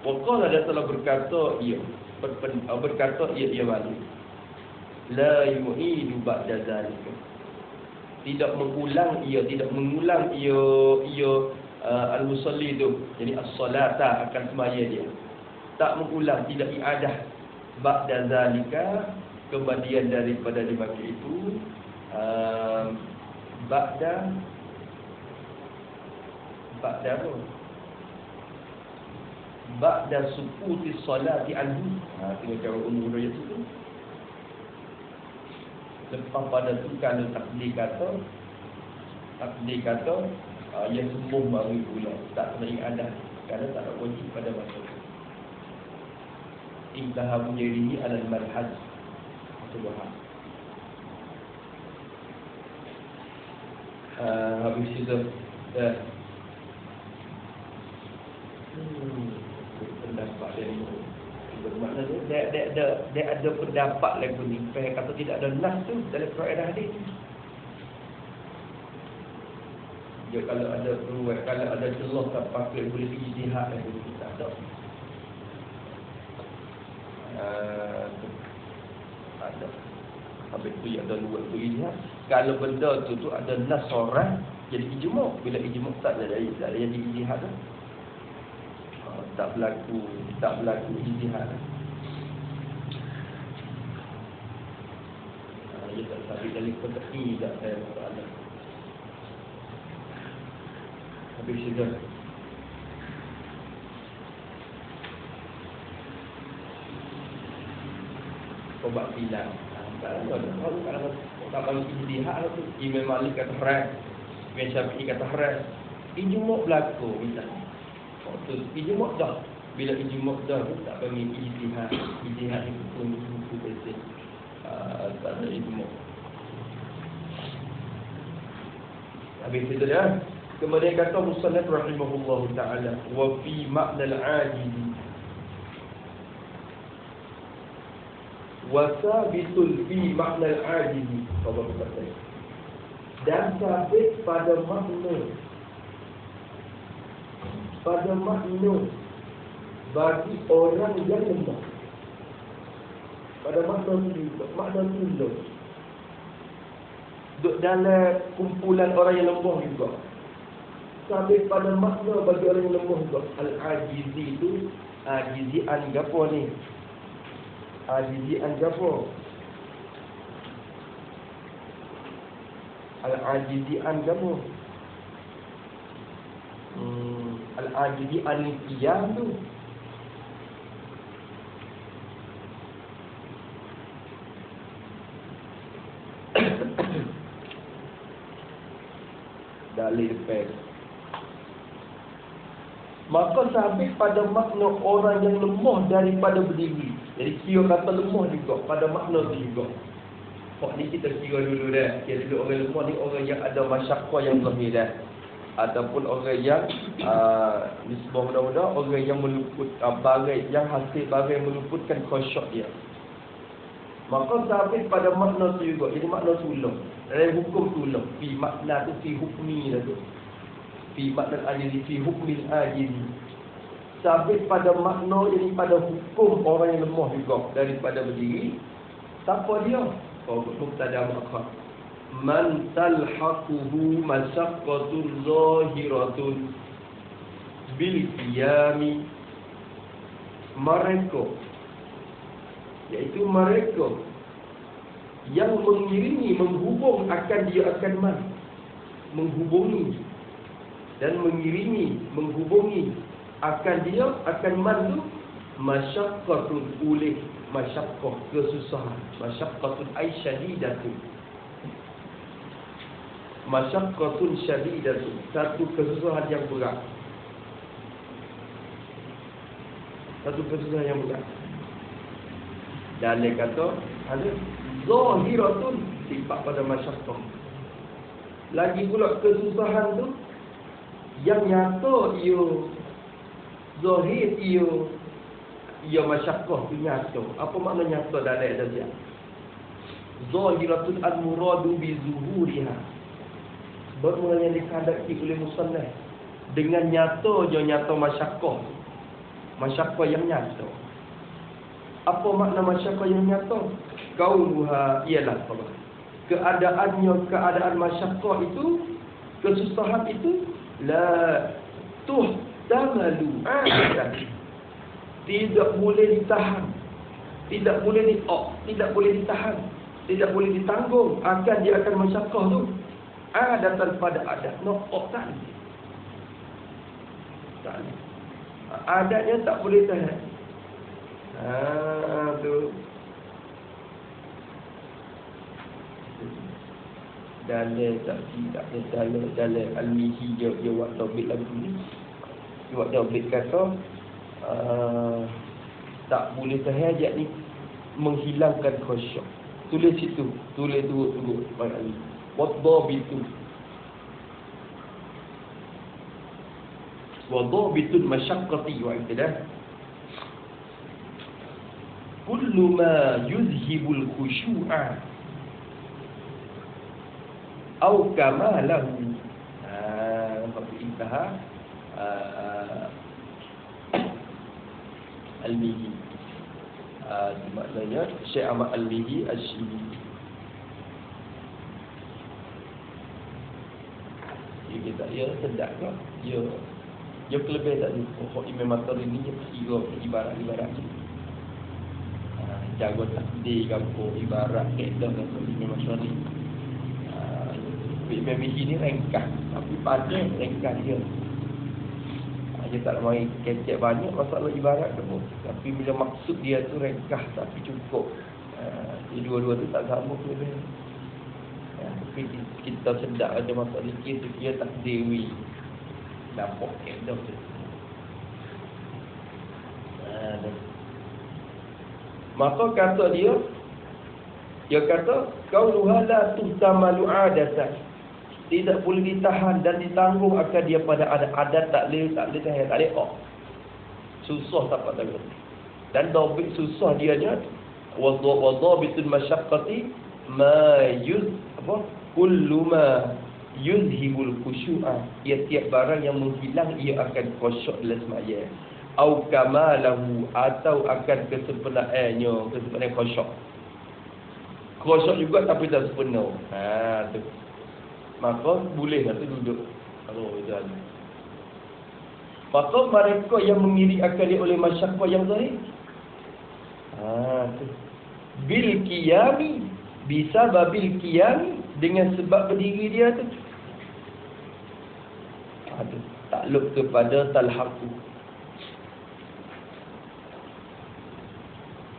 Waqala dia telah berkata ia Malik. La yu'idu ba'da zalika. Tidak mengulang ia al-musalli tu, jadi as-salata akan semaya dia. Tak mengulang, tidak iadah ba'da zalika, kemudian daripada dibaca itu ba'da apa? Ba'da sukuti salati anhu. Tengok cara umur dia tu. Lepas pada tu kalau takdir kata yang sembuh baru pula tak kena iadah, kerana tak ada wajib pada masa itu. Intaha menjadihi alal marhaj subhan. Habis itu pendapat yang bermakna tu dia ada pendapat lagu ni. Saya kata tidak ada nas tu dalam Quran dan hadis. Dia kalau ada peluang, kalau ada celah tak pakai boleh pergi jihad lagi tak ada. Ada. Habis tu yang ada luar tu jihad. Kalau benda tu ada nas orang jadi ijma'. Bila ijma' tak ada jadi jihad dah. Tak berlaku ijtihad. Ia tak sabit dari perteki tak saya soalan. Habis sudah. Coba bilang. Kalau tak bagi ijtihad tu, Imam Malik kata haram, Imam Syafi'i kata haram. Ijma' berlaku misalnya. Ijma' dah. Bila ijma' dah tak panggil ijtihad. Ijtihad itu pun buku bersih. Tak ada ijma'. Habis itu dah. Kemudian kata Musannaf rahimahullah ta'ala, wa fi ma'na al-'ajiz wa sabitul fi ma'na al-'ajiz. Allah kata. Dan sabit pada makna bagi orang yang lemah. Pada makna tu duduk dalam kumpulan orang yang lemah juga. Sampai pada makna bagi orang yang lemah juga. Al-ajizi itu, ajizian gapo ni? Ajizian gapo? Al-ajizian gapo? Al-ajizi al-qiyam tu. Dalil depan. Maka sampai pada makna orang yang lemah daripada berdiri. Jadi kira kata lemah juga pada makna tu juga. Kok ni kita kira dulu dah. Kira dulu orang lemah ni orang yang ada masyaqqah yang zahir dah. Ataupun orang yang nisbah mudah-mudah orang yang meluput bagai yang hasil bagai meluputkan khusyuk dia. Maka sampai pada makna tu juga. Jadi makna sulung. Dalam hukum sulung. Fi makna tu fi hukmi lah tu. Fi makna al-ajizi fi hukmi al-ajizi. Sampai pada makna jadi pada hukum orang yang lemah juga daripada berdiri. Siapa dia? Mubtada muakhar. Man talhaquhu masyaqqatun zahiratun bil qiyami. Mereka, iaitu mereka yang mengiringi, menghubung akan dia akan man, menghubungi dan mengiringi, menghubungi akan dia akan man tu masyaqqatun oleh masyaqqah kesusahan, masyaqqatun ay syadidatun, masyaqqatun syadidatun satu kesusahan yang berat, satu kesusahan yang berat. Dan dia kata ada zahiratun sifat pada masyaqqah. Lagi pula kesusahan tu yang nyata ia zahir ia masyaqqah tu nyata. Apa makna nyata dalam dia? Zahiratun al-muradu bi zuhuriha. Bermula yang dihadapi oleh musannaf dengan nyata je, nyata masyaqqah. Masyaqqah yang nyata. Apa makna masyaqqah yang nyata? Kaunuha ialah apa? Keadaan masyaqqah itu, kesusahan itu la tuhtamalu adan. Tidak boleh ditahan. Tidak boleh ditahan. Tidak boleh ditanggung. Dia akan masyaqqah tu. Adatan pada adat. Tak. Adatnya tak boleh tahan. Tu. Dalil tak ada dalil Al-Mihi dia buat tabik lagu ni. Dia buat tabik kata tak boleh tahajat ni menghilangkan khusyuk. Tulis situ, tulis turut banyak ni. Wadhabitun masyaqqati wa ibtidah. Kullu ma yuzhibul khusyu'a au kamalahu. Sampai intaha Al-Mihi. Maknanya Syekh Ahmad Al-Mihi Asy-Syibli. Kita sedap ke? Ya kelebihan tak ni. Pokok Imam Maturidi ni kira ibarat-ibarat ni. Jago takdir kampung ibarat kaedah dengan Imam Maturidi. Imam Mihi ni ringkas, tapi pada ringkas dia. Dia tak main kecek banyak masalah ibarat tu. Tapi bila maksud dia tu ringkas tapi cukup. Dua-dua tu tak sama kelebihan. Tapi kita sedap ada masalah zikir tu dia tak dewi. Nampak kaedah tu. Maka kata dia kata qauluha la tuhtamalu adatan. Tidak boleh ditahan dan ditanggung akan dia pada adat tak boleh tahan, tak boleh susah tak dapat tahu. Dan dhabit susah dia nya wadhabitun masyaqqati ma kullu ma yuzhibul khusyu'a. Tiap barang yang menghilang ia akan khusyuk dalam sembahyang. Au kamalahu, atau akan kesempurnaannya khusyuk. Khusyuk juga tapi tak sempurna. Tu. Maka bolehlah tu duduk. Kalau jalan. Maka mereka yang mengiring akan dia oleh masyaqqah yang zahir. Tu. Bil qiyami, bisa babil qiyami, dengan sebab berdiri dia tu. Takluk kepada talhaqu.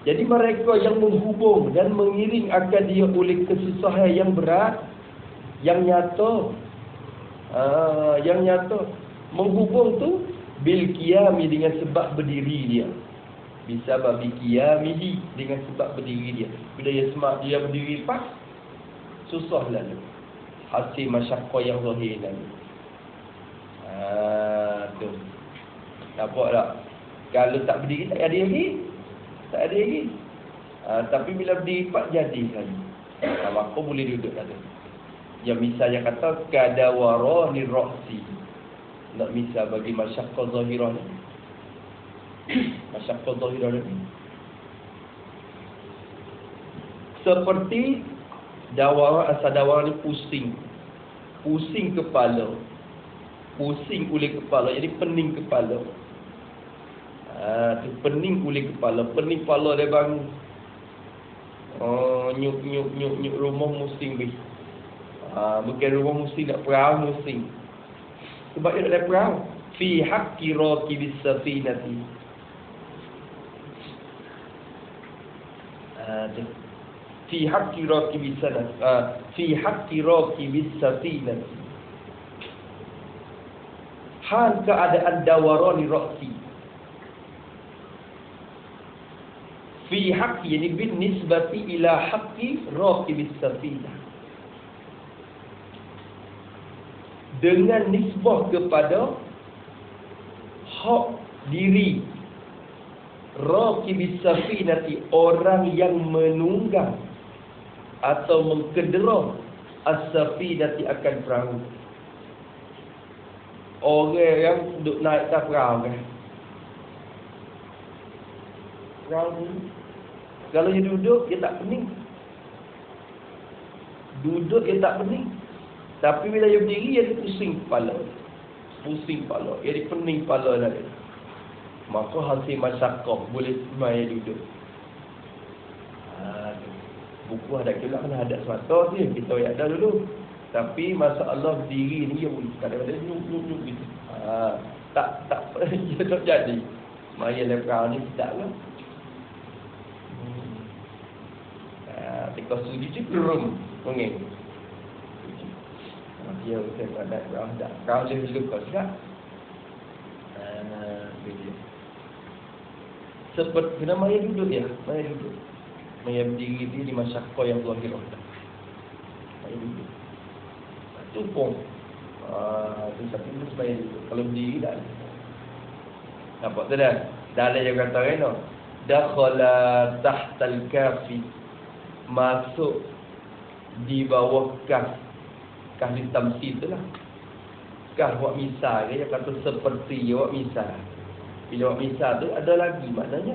Jadi mereka yang menghubung dan mengiring akan dia oleh kesusahan yang berat, yang nyata, menghubung tu bil qiyami, dengan sebab berdiri dia. Bisa babi qiyamihi, dengan sebab berdiri dia. Bila dia semak dia berdiri pas, susah lalu. Hasil masyaqqah yang zahir lalu. Tu. Nampak tak? Kalau tak berdiri tak ada lagi. Tak ada lagi. Tapi bila berdiri pak jadi lagi. Maka boleh duduk kat tu. Yang misalnya kata kadawarani ra'si. Nak misal bagi masyaqqah zahirah ni. Masyaqqah zahirah ni. Seperti asal dawara ni pusing. Pusing kepala. Pusing oleh kepala. Jadi pening kepala. Tu pening oleh kepala. Pening kepala dia bangun. Nyuk rumah musing bih. Bukan rumah musing, nak perahu musing. Sebab dia nak ada perahu. Fi haqqi raqibis safinati. Fi haqqi raqibis safinati. Fi haqqi raqibis safinati. Hal keadaan dawarani ra'si. Fi haqqi, yani bin nisbati ila haqqi raqibis safinah. Dengan nisbah kepada hak diri raqibis safinati, orang yang menunggang atau mengkedera as-safinati akan perahu. Orang yang duduk naik atas perahu kan. Perahu ni, kalau dia duduk, dia tak pening. Duduk, dia tak pening. Tapi bila dia berdiri, dia pusing kepala. Pusing kepala. Dia pening kepala dah. Maka hasil masyarakat boleh main duduk. Buku ada kena ada semata tu kita ada dulu. Tapi masalah berdiri ni dia boleh kadang-kadang nyuk gitu. Tak dia tak jadi. Maya lepra ni tak lah. Tika sudi je kerum mengeng. Dia saya pada berah dak. Kau dia luka tak? Dia. Seperti kena maya duduk ya, maya duduk. Maya berdiri dia di masyarakat yang zahirah. Maya duduk. Tumpung. Tu satu tu supaya duduk. Kalau berdiri tak ada. Nampak tu dah? Dah ada yang kata kan? Dakhala tahtal kafi. Masuk di bawah kaf. Kaf di tamsil tu lah. Kaf buat misal dia kata seperti buat misal. Bila buat misal tu ada lagi maknanya.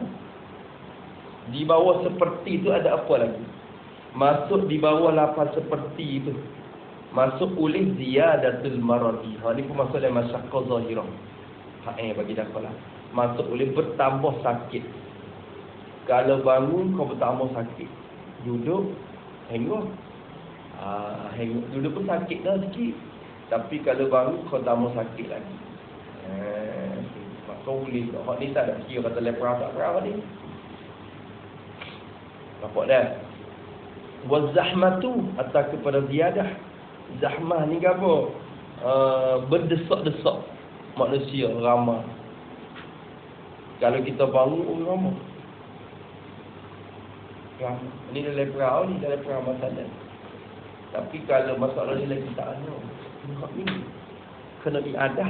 Di bawah seperti tu ada apa lagi? Masuk di bawah lafaz seperti itu. Masuk oleh ziyadatul maradi. Ni pun masuk dalam masyaqqah zahirah. Bagi dakhala. Masuk oleh bertambah sakit. Kalau bangun kau bertambah sakit. Duduk hengok. Hengok duduk pun sakit dah sikit. Tapi kalau bangun kau tambah sakit lagi. Maka boleh. Hak ni tak ada kira kata lepra tak perah ni. Nampak dah? Wa zahmatu atau kepada ziyadah. Zahmah ni ke apa? Berdesak-desak manusia ramai. Kalau kita bangun orang ramai. Ini dah lepra ni, dah lepra masalah. Tapi kalau masalah ni lagi tak ada. Ni kena diadah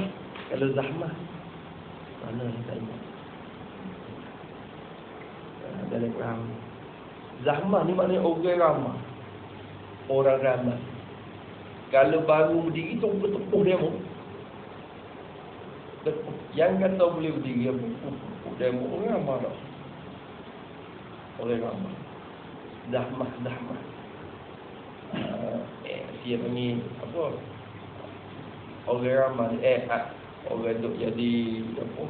kalau zahmah. Mana ni tak ingat. Dah lepra. Zahmah ni maknanya orang ramai. Orang ramai. Kalau baru berdiri tu tepuh dia mu. Yang kata boleh berdiri dia mu orang ramai dah. Orang ramai. Zahmah. Dia panggil apa? Orang ramai orang duk jadi apa?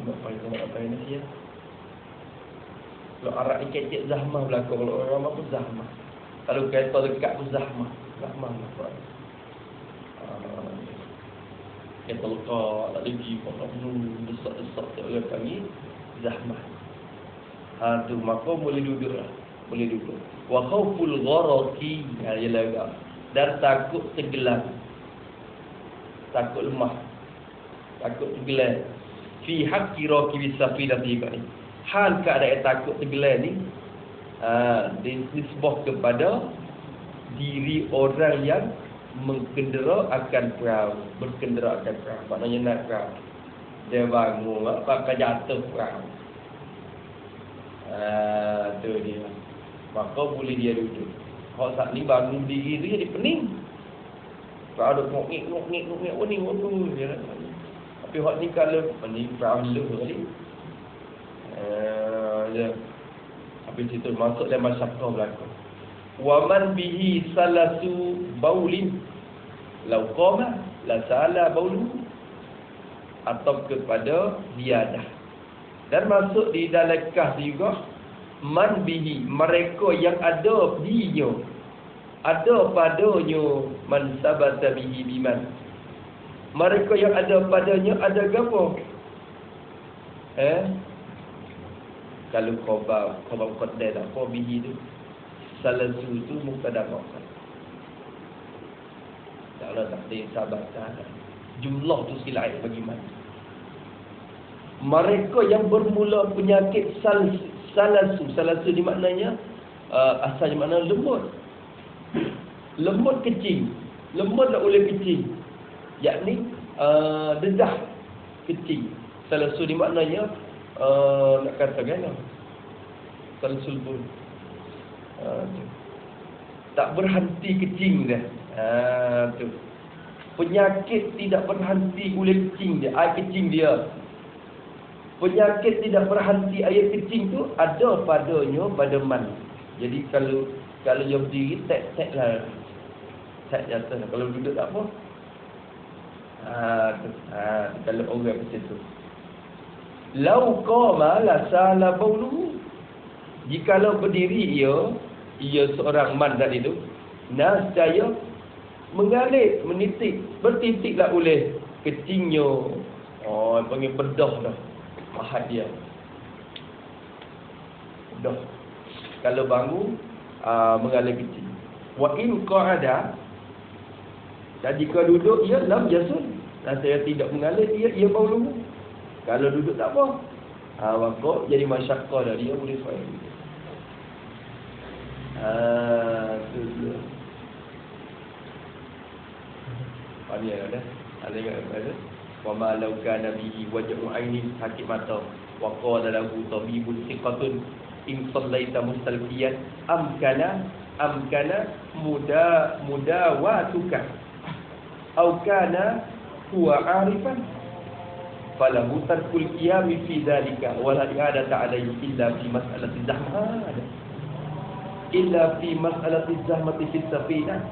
Apa ini dia? Kalau Arab ni kecek zahmah belakang. Kalau orang ramai pun zahmah. Kalau kereta dekat pun zahmah. Zahmah apa? Kereta lekat, tak lagi desak-desak tak boleh panggil zahmah. Tu maka boleh duduk lah. Boleh duduk. Wa khauful gharaqi ayalah. Dan takut tenggelam. Takut lemah. Takut tenggelam. Fi haqqi raqibi safinati ni. Hal keadaan takut tenggelam ni disebut kepada diri orang yang berkendera akan perahu. Maknanya nak perahu. Dia bangun, pakai jatuh perahu. Tu dia. Maka boleh dia duduk. Kalau saat ni bangun diri tu jadi pening. Kalau ada ngok-ngik pening dia. Tapi hak ni kalau ni perahu dulu tadi. Habis itu masuk dalam masyarakat belakang. Wa man bihi salasu baulin law qama la sala baulu, atau kepada ziyadah. Dan masuk di dalam kah juga man bihi, mereka yang ada bihi, ada padanya, man sabata bihi biman, mereka yang ada padanya ada gapo? Kalau khabar qaddar apa bihi tu salasu tu mubtada khabar. Kalau tak ada sabata, jumlah tu silai bagaimana? Mereka yang bermula penyakit salasu ni maknanya asalnya makna lemut. Lemut kecil. Lemut tak boleh kecil. Yakni dedah kecil. Salasu ni maknanya nak katakan salasul bul. Tak berhenti kecil dah. Tu. Penyakit tidak berhenti oleh kencing dia, air kencing dia. Penyakit tidak berhenti air kencing tu ada padanya pada man. Jadi kalau dia berdiri, tek lah. Tek jatuh lah. Kalau duduk tak apa. Kalau orang macam tu. Lau qama la sala bauluhu. Jikalau berdiri ia seorang man tadi tu, nascaya mengalir, menitik, bertitiklah oleh kencingnya. Panggil bedah dah. Mahat dia. Bedah. Kalau bangun, mengalir kencing. Wa in qa'ada, dan jika duduk, ia lam yasun. Nascaya tidak mengalir, ia bauluhu. Kalau duduk tak apa. Maka jadi masyaqqah dah, dia boleh faham. Tu dia. Faham ya dah? Ada ingat apa? Wa ma law kana bihi wajhu ainin, sakit mata. Wa qala lahu tabibun thiqatun in sallaita mustalqiyan amkana mudawatuka au kana huwa arifan falahu tarkul qiyami fi dhalika wa la i'adata alayhi illa fi mas'alati zahmah. Illa fi mas'alati zahmati fi safinah.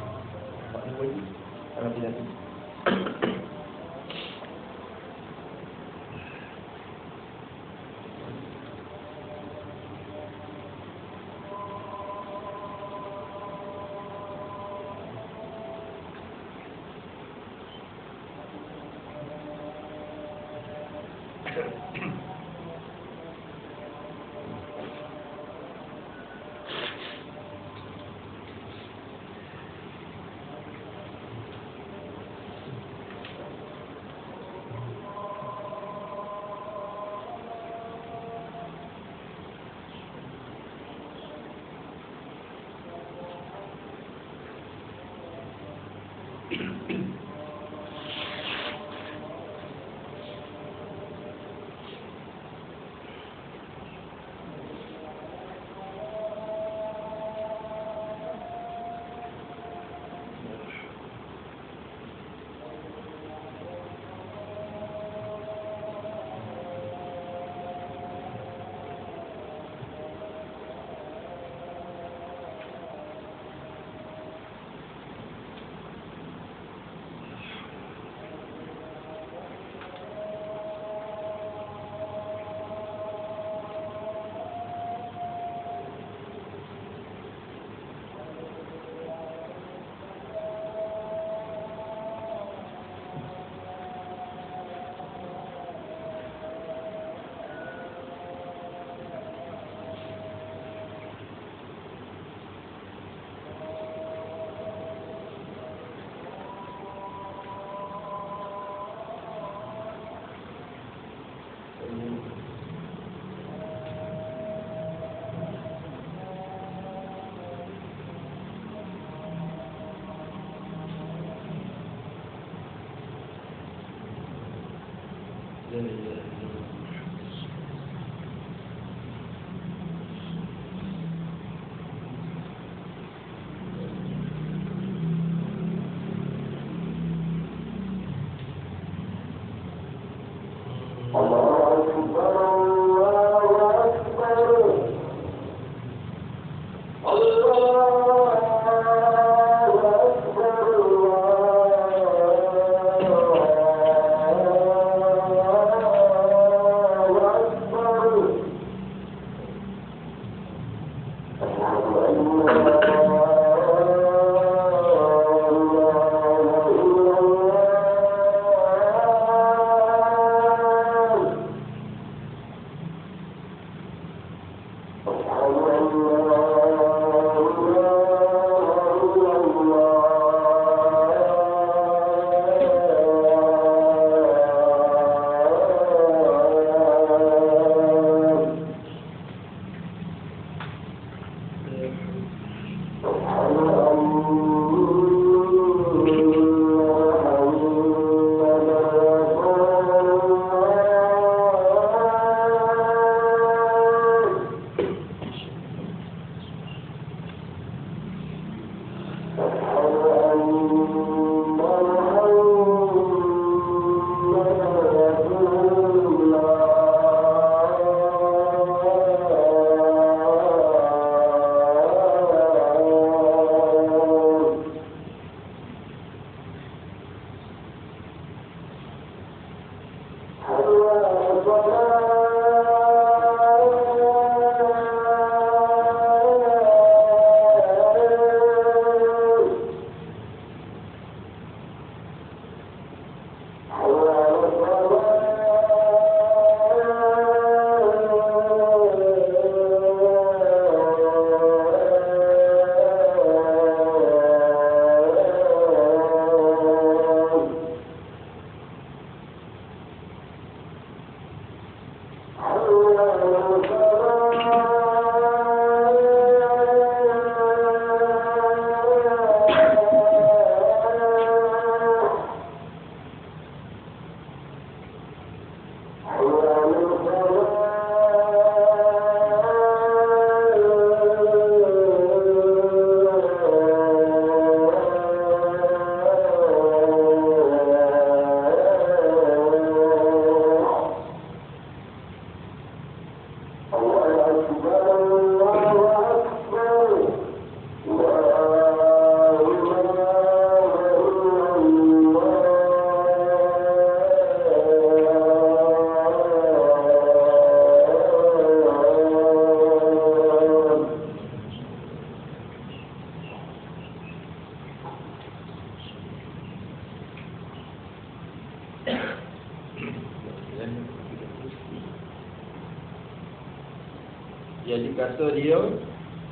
Jadi kata dia,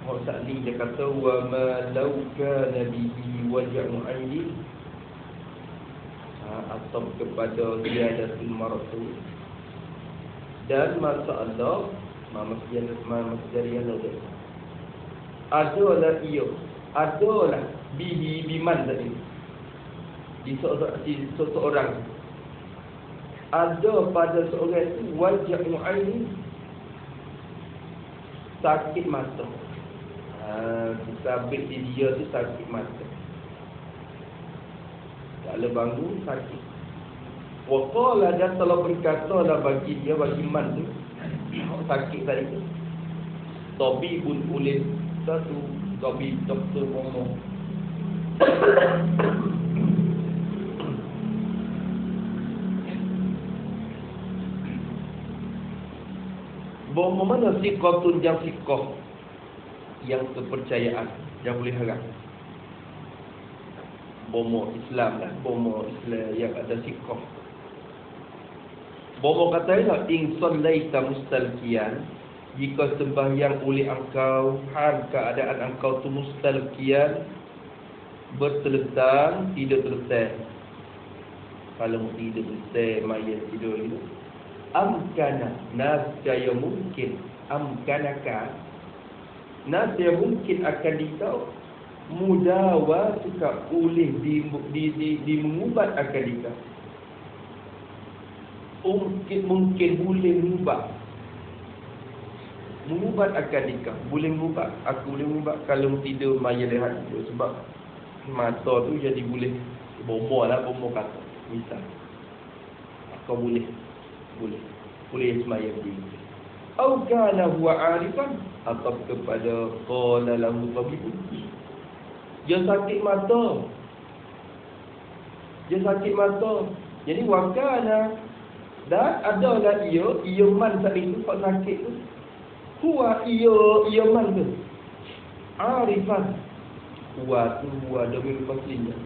Muhammad Sa'di dia kata wa ma law kana bihi waj'u aini, atau kepada ziyadatul maratu, dan masalah masjarian adalah ia, adalah bihi biman tadi di seseorang, ada pada seorang itu waj'u aini, sakit mata. Sabit di dia tu sakit mata. Kalau bangun sakit. Wa qala, dan telah berkata lah bagi dia, bagi man tu sakit tadi tu, tabibun ulil, satu tabib, doktor ngomong, bahawa mana siqatun yang siqah, yang kepercayaan, yang boleh harap. Bomo Islam lah, bomo Islam yang ada siqah. Bomo katanya, in sallaita mustalqiyan, jika sembahyang oleh engkau, hal keadaan engkau tu mustalqiyan, bertelentang, tidak terletak. Kalau tidak terletak, mayat tidur itu, amkana, nascaya mungkin, amkanaka, nascaya mungkin akan dikau, mudawa suka boleh mengubat akan dikau. Mungkin boleh mengubat akan dikau, boleh mengubat. Aku boleh mengubat kalau tidur mayat rehat, sebab mata tu jadi boleh bomo kata, misal kau boleh semayang diri. Atau kana huwa arifan, atau kepada qala lahu tabibun, dia sakit mata, jadi wakana, dan adalah ia man tadi tu, pak sakit tu, huwa ia man tu arifan, huwa demi faslinya,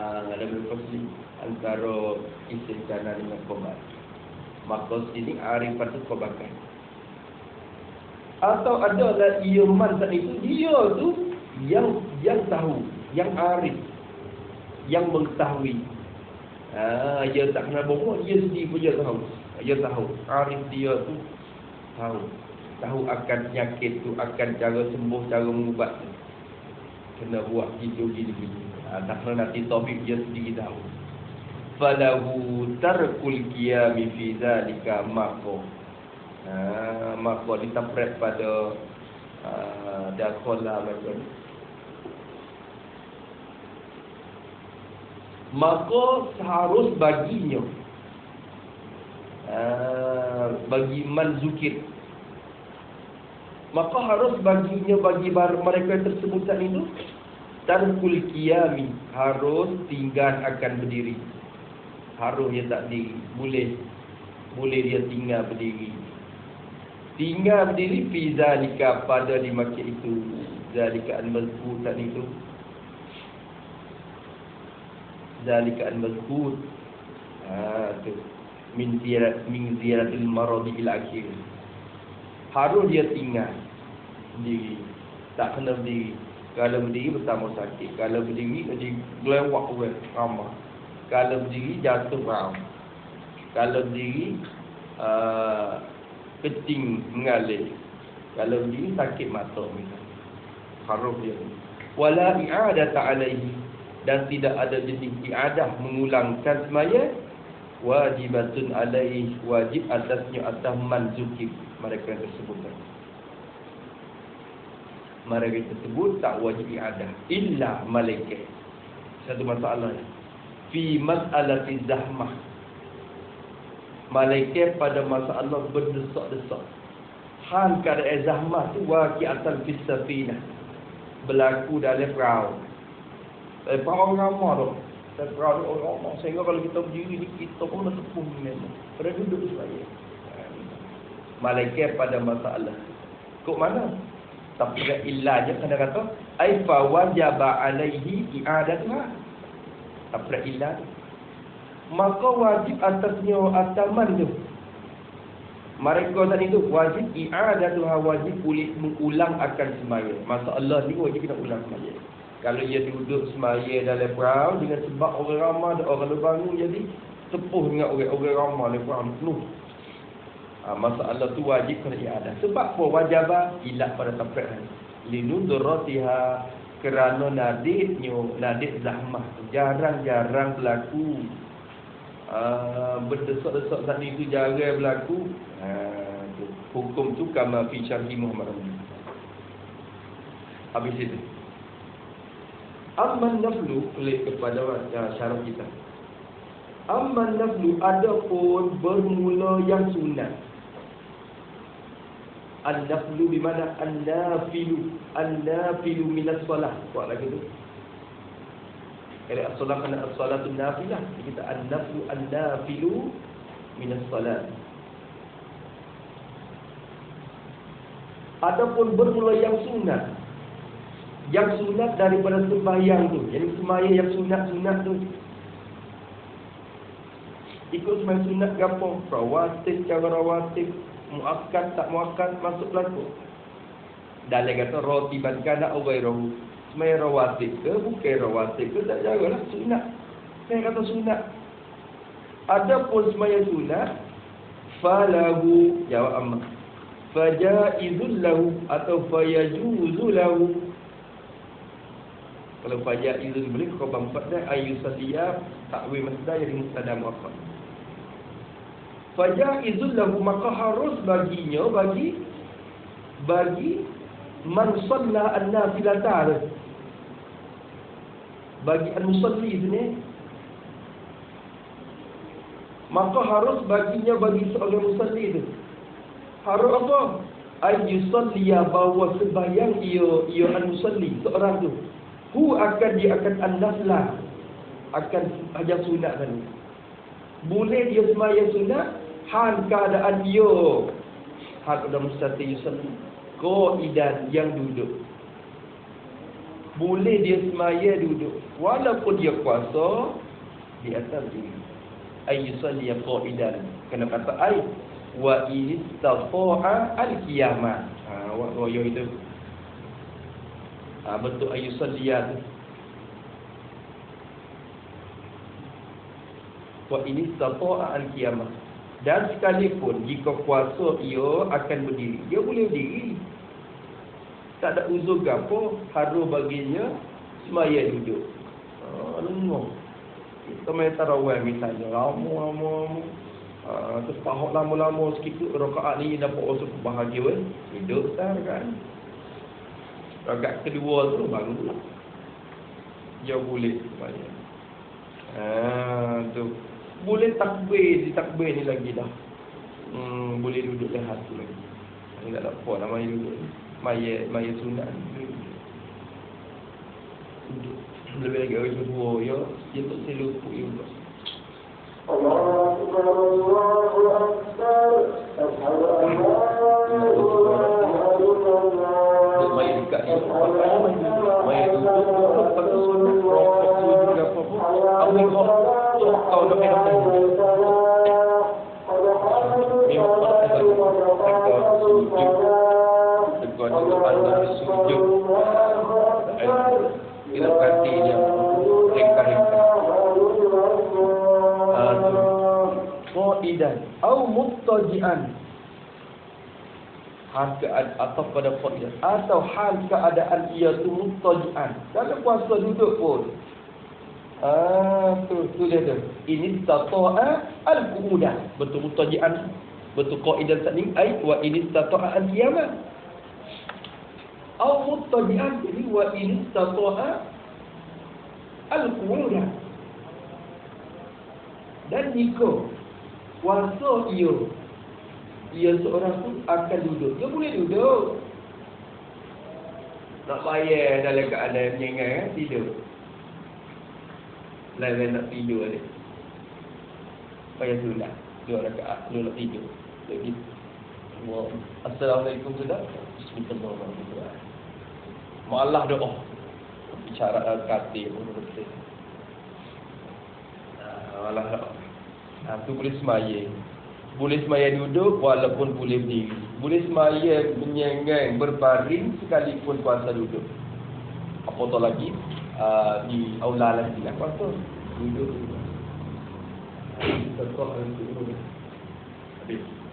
ada berfasli antara isim kanan dengan khabar. Maka sini arifan itu khabarkan. Atau adalah ia man tadi itu, dia tu yang tahu, yang arif, yang mengetahui. Dia tak kena bohong, dia sendiri pun dia tahu. Dia tahu, arif dia tu tahu akan penyakit tu, akan cara sembuh, cara mengubat tu. Kena buat gini. Tak kena nanti tabib, dia sendiri tahu. Falahu tarkul qiyami fi zalika maqo. Maqo ditafsir pada dakhala macam ni. Maka seharus baginya, bagi man zukir, maka harus baginya, bagi mereka tersebut itu, tarkul qiyami, harus tinggal akan berdiri. Harus dia tak berdiri, boleh dia tinggal berdiri. Tinggal berdiri fi zalika, pada di masjid itu, zalika al-mazkur tadi itu, zalika al-mazkur, tu min ziyaratil maradi ila akhir. Harus dia tinggal berdiri, tak kena berdiri. Kalau berdiri bertambah sakit, kalau berdiri jadi gelewak ramah, kalau berdiri jatuh ram. Kalau diri keting mengalir. Kalau diri sakit mata misalnya. Harum dia. Wala i'adata alaihi, dan tidak ada jenis i'adah mengulangkan semaya. Wajibatun alaihi, wajib atasnya atas man zukir, mereka yang tersebutkan. Mereka tersebut tak wajib i'adah illa malaikat. Satu masalah fi mas'alati zahmah, malaikat pada masalah berdesak-desak. Hal keadaan zahmah tu waqi'atan fis safinah, berlaku dalam perahu. Perahu ramah tu. Perahu orang ramah. Sehingga kalau kita berdiri ni, kita pun dah tepung memang. Pada duduk saya. Malaikat pada masalah. Kok mana? Tapi tak ilah je kena kata. Ai fa wajaba alaihi i'adatuha. Tak ada ilah. Maka wajib atasnya ataman tu. Mereka tadi tu wajib i'adatuha, wajib mengulang akan semaya. Masalah ni wajib kena ulang semaya. Kalau dia duduk semaya dalam perahu dengan sebab orang ramai dan orang bangun, jadi tepuh dengan orang ramai dalam perahu penuh. Masalah tu wajib kena i'adah. Sebab apa wajibah ilah pada tempat linudratiha, kerana nadik zahmah jarang-jarang berlaku. Berdesak-desak tadi itu jarang berlaku. Hukum tu kama fi syarhi Muhammad Rabi. Habis itu amman naflu, klik kepada syarah kita. Amman naflu, adapun bermula yang sunat. An-naflu di mana? An-nafilu minas solah. Buat lagi tu. Kalau as-solah kena as-solatun nafilah, kita an-nafilu minas solat. Adapun bermula yang sunat. Yang sunat daripada sembahyang tu. Jadi sembahyang yang sunat-sunat tu. Ikut sembahyang sunat ke apa? Rawatib, cara rawatib. Muakkad, tak muakkad, masuk pelaku. Dalam kata rotiban kana awairohu. Sembahyang rawatib ke, bukan rawatib ke, tak jagalah. Sunat. Saya kata sunat. Adapun sembahyang sunat. Falahu, jawab amma. Fajaizul lahu atau fayajuzu lahu. Kalau fajaizul boleh khabar 4 dah ayyusaliyah takwil masdar jadi mubtada muakhar. Fajaizul lahu, maka harus baginya bagi man shalla an-nafilata, bagi al-musalli ni, maka harus baginya bagi seorang musalli tu. Harus apa? Ayyusalliya, bahawa sembahyang ia al-musalli, seorang tu. Dia akan an-naflah, akan ajar sunat tadi. Boleh dia sembahyang sunat, hal keadaan dia hal keadaan mustati yusalli qaidan, yang duduk. Boleh dia sembahyang duduk walaupun dia puasa di atas diri. Ayyusalli qaidan, kena kata ai wa istata'a al-qiyamah. Royo itu. Bentuk ayyusalliyah tu. Wa istata'a al-qiyamah. Dan sekalipun jika puasa ia akan berdiri, dia boleh berdiri. Tak ada uzur ke apa, harus baginya sembahyang duduk. Lenguh. Kita main tarawih misalnya, lama-lama. Terus pahok lama-lama sikit tu, rakaat ni dapat usul bahagia, duduk sah kan. Rakaat kedua tu baru dia boleh sembahyang. Tu boleh takbir, di takbir ni lagi dah. Boleh duduk lehat tu lagi. Ini tak ada apa nama duduk. Maya sunat ni. Duduk. Lebih lagi orang kedua ya, dia tak selupuk juga. Allahu Akbar, Allahu Akbar. Ashhadu an la ilaha illallah. Maya dekat ni, maya duduk pakai sunat, rokok sunat apa pun. Amin kau dah kena kita ganti dia reka-reka. qa'idan atau muttaji'an. Hal keadaan atau pada qa'idan atau hal keadaan ia tu muttaji'an. Dalam puasa duduk pun. Tu dia tu. Ini tata'a al-qu'udah. Betul muttaji'an. Betul qa'idan tadi ai wa ini tata'a al-qiyamah. Atau muttaji'an jadi wa ini tata'a al-qu'udah. Dan jika puasa ia seorang tu akan duduk. Dia boleh duduk. Nak bayar dalam keadaan menyengai tidur. Lain nak tidur dia. Payah sunat. 2 rakaat, 2 nak tidur. Jadi Assalamualaikum sudah. Bismillahirrahmanirrahim. Malah doa. Bicara katil pun betul. Malah doa. Tu boleh semaya. Boleh semaya duduk walaupun boleh berdiri. Boleh semaya menyengang berbaring sekalipun puasa duduk. Apatah lagi di aula lagi nak puasa duduk.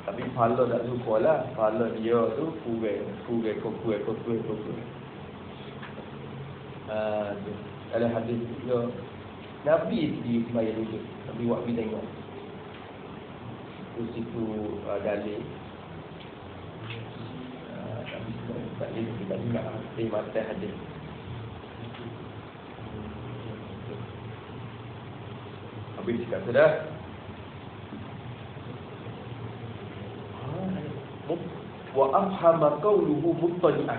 Tapi pahala tak lupa lah. Pahala dia tu kurai. Dalam hadis dia Nabi sendiri semaya duduk. Nabi waktu tengok situ dalil tapi tak boleh kita ingat mata hadis. Habis cakap sudah. Wa afhama qawluhu muttali'an.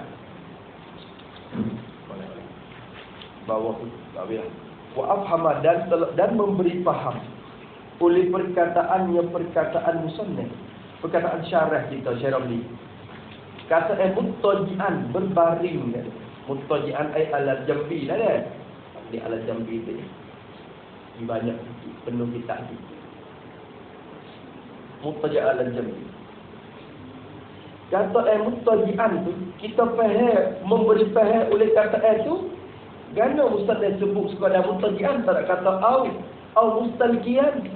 Bawah tu tak boleh. Wa afhama dan memberi faham oleh perkataannya perkataan musannaf, perkataan syarah kita syarah ni. Kata muttaji'an berbaring kan. Muttaji'an ay ala jambi lah kan. Di ala jambi tu. Banyak penuh kitab ni. Muttaji'an ala jambi. Kata muttaji'an tu kita faham memberi faham oleh kata tu. Gana ustaz sebut sekadar muttaji'an tak kata au mustalqiyan.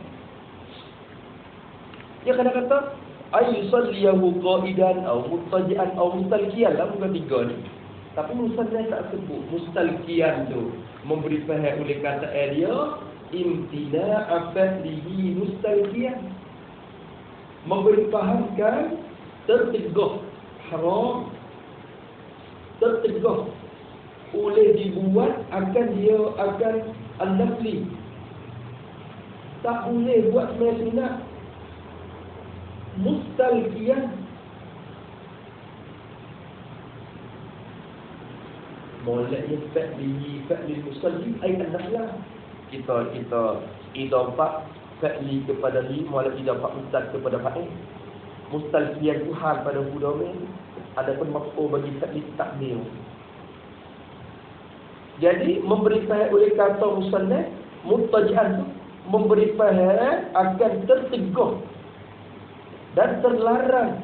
Dia kata ay yusalliyahu qa'idan aw muttaji'an aw mustalqiyan lah, bukan 3 ni. Tapi ustaz tak sebut mustalqiyan tu memberi faham oleh kata dia imtina afadlihi mustalqiyan, memberi fahamkan tertegah haram, tertegah oleh dibuat akan dia akan al-nafli. Tak boleh buat sembahyang sunat mustalqiyan. Mulanya fa'li musalli ay an-naflah. Kita idafah fa'li kepada li, mulai idafah mustaq kepada fa'il. Mustalqiyan tu hal pada hudamil. Adapun maf'ul bagi fa'li takmil. Jadi memberi faham oleh kata musannaf muttaji'an tu memberi faham akan tertegah dan terlarang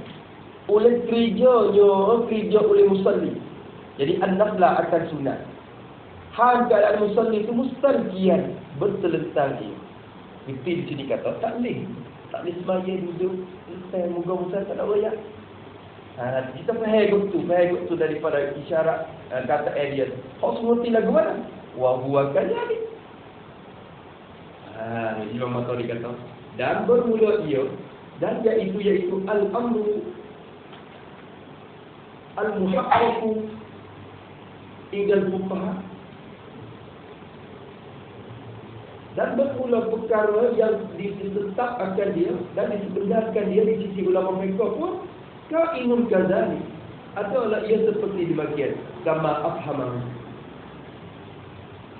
oleh kerja oleh musalli. Jadi an-naflah akan sunat. Hal keadaan musalli itu mustalqiyan, bertelentang dia. Itu di sini kata tak boleh semaya duduk selesai moga-moga tak nak royak. Kita faham tu daripada isyarat kata dia. Kau semua lagu mana? Wa huwa kadzalik. Imam Matari kata dan bermula ia dan iaitu al-amru al-muhaqqaqu indal fuqaha, dan bermula perkara yang ditetapkan dia dan disebenarkan dia di sisi ulama mereka pun kainun kadzalik, adalah ia seperti demikian kama afhamah,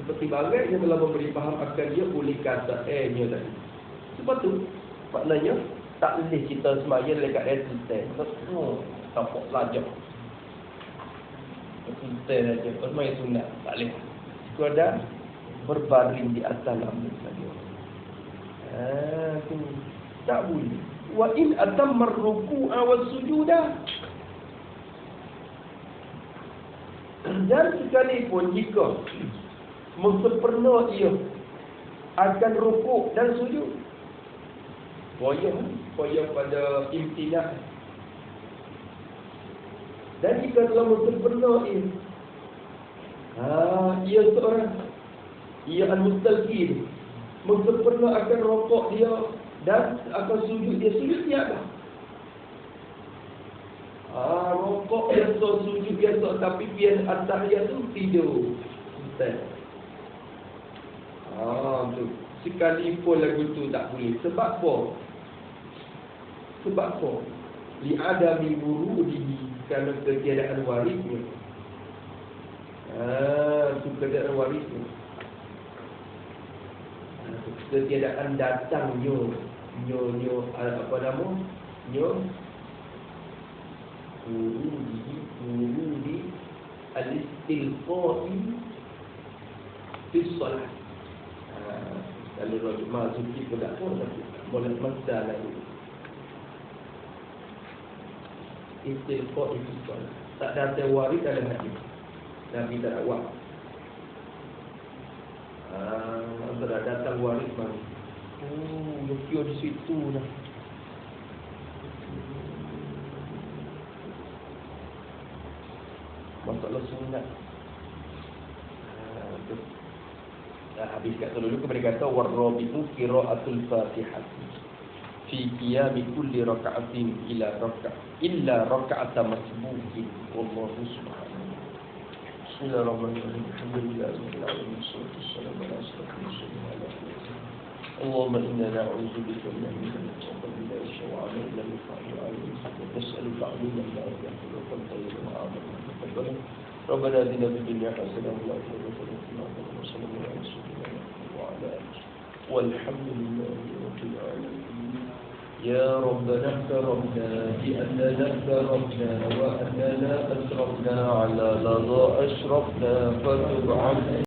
seperti bagai yang telah memberi faham akan dia oleh kata nya tadi. Sebab tu maknanya tak boleh kita sembahyang dekat resisten. Tampak lajak. Resisten aja. Sembahyang sunat tak boleh. Sekadar berbaring di atas lambung tadi. Tu tak boleh. Wa in atamma ar-ruku'a was-sujuda. Dan sekalipun jika sempurna ia akan rukuk dan sujud. Koyah pada imtinah. Dan jika telah sempurna ia seorang, ia al-mustalqin, sempurna akan rokok dia dan akan sujud dia. Sujud tiada. Rokok biasa, sujud biasa, tapi biar at-tahiyat tu tidur. Tu. Sekalipun lagu tu tak boleh. Sebab apa? Li'adami wurudihi, kerana ketiadaan warisnya. Itu ketiadaan warisnya. Ketiadaan datangnya apa nama? Wurudi al-istilqa'i fi shalah. Kalau rajul mazhub pun tak tahu, tapi boleh masdar lagi. Istilqa'i fi shalah. Tak datang waris dalam hadis. Nabi tak ada waris. Antara datang waris mana? Lukio di situ dah. Masalah sunat. Habis kat dulu kemudian kata warrabi'u qira'atul Fatihah fi qiyami kulli raka'atin illa raka'ata masbuqin wallahu subhanahu. Bismillahirrahmanirrahim. Alhamdulillahirabbil alamin. Wassalamu ala asyrafil mursalin. Allahumma inna na'udzu bika min al-kufri wa al-shawa'an ila al-fahmi wa nas'aluka 'ilman la yanfa'u wa qalban mu'amalan. ربنا آتنا في الدنيا حسنة وفي الآخرة حسنة وقنا عذاب النار وعلى آله والحمد لله رب العالمين. يا ربنا اكرمنا بأننا اكرمنا وأننا أشرفنا على لظى أشرفنا فتب عنا.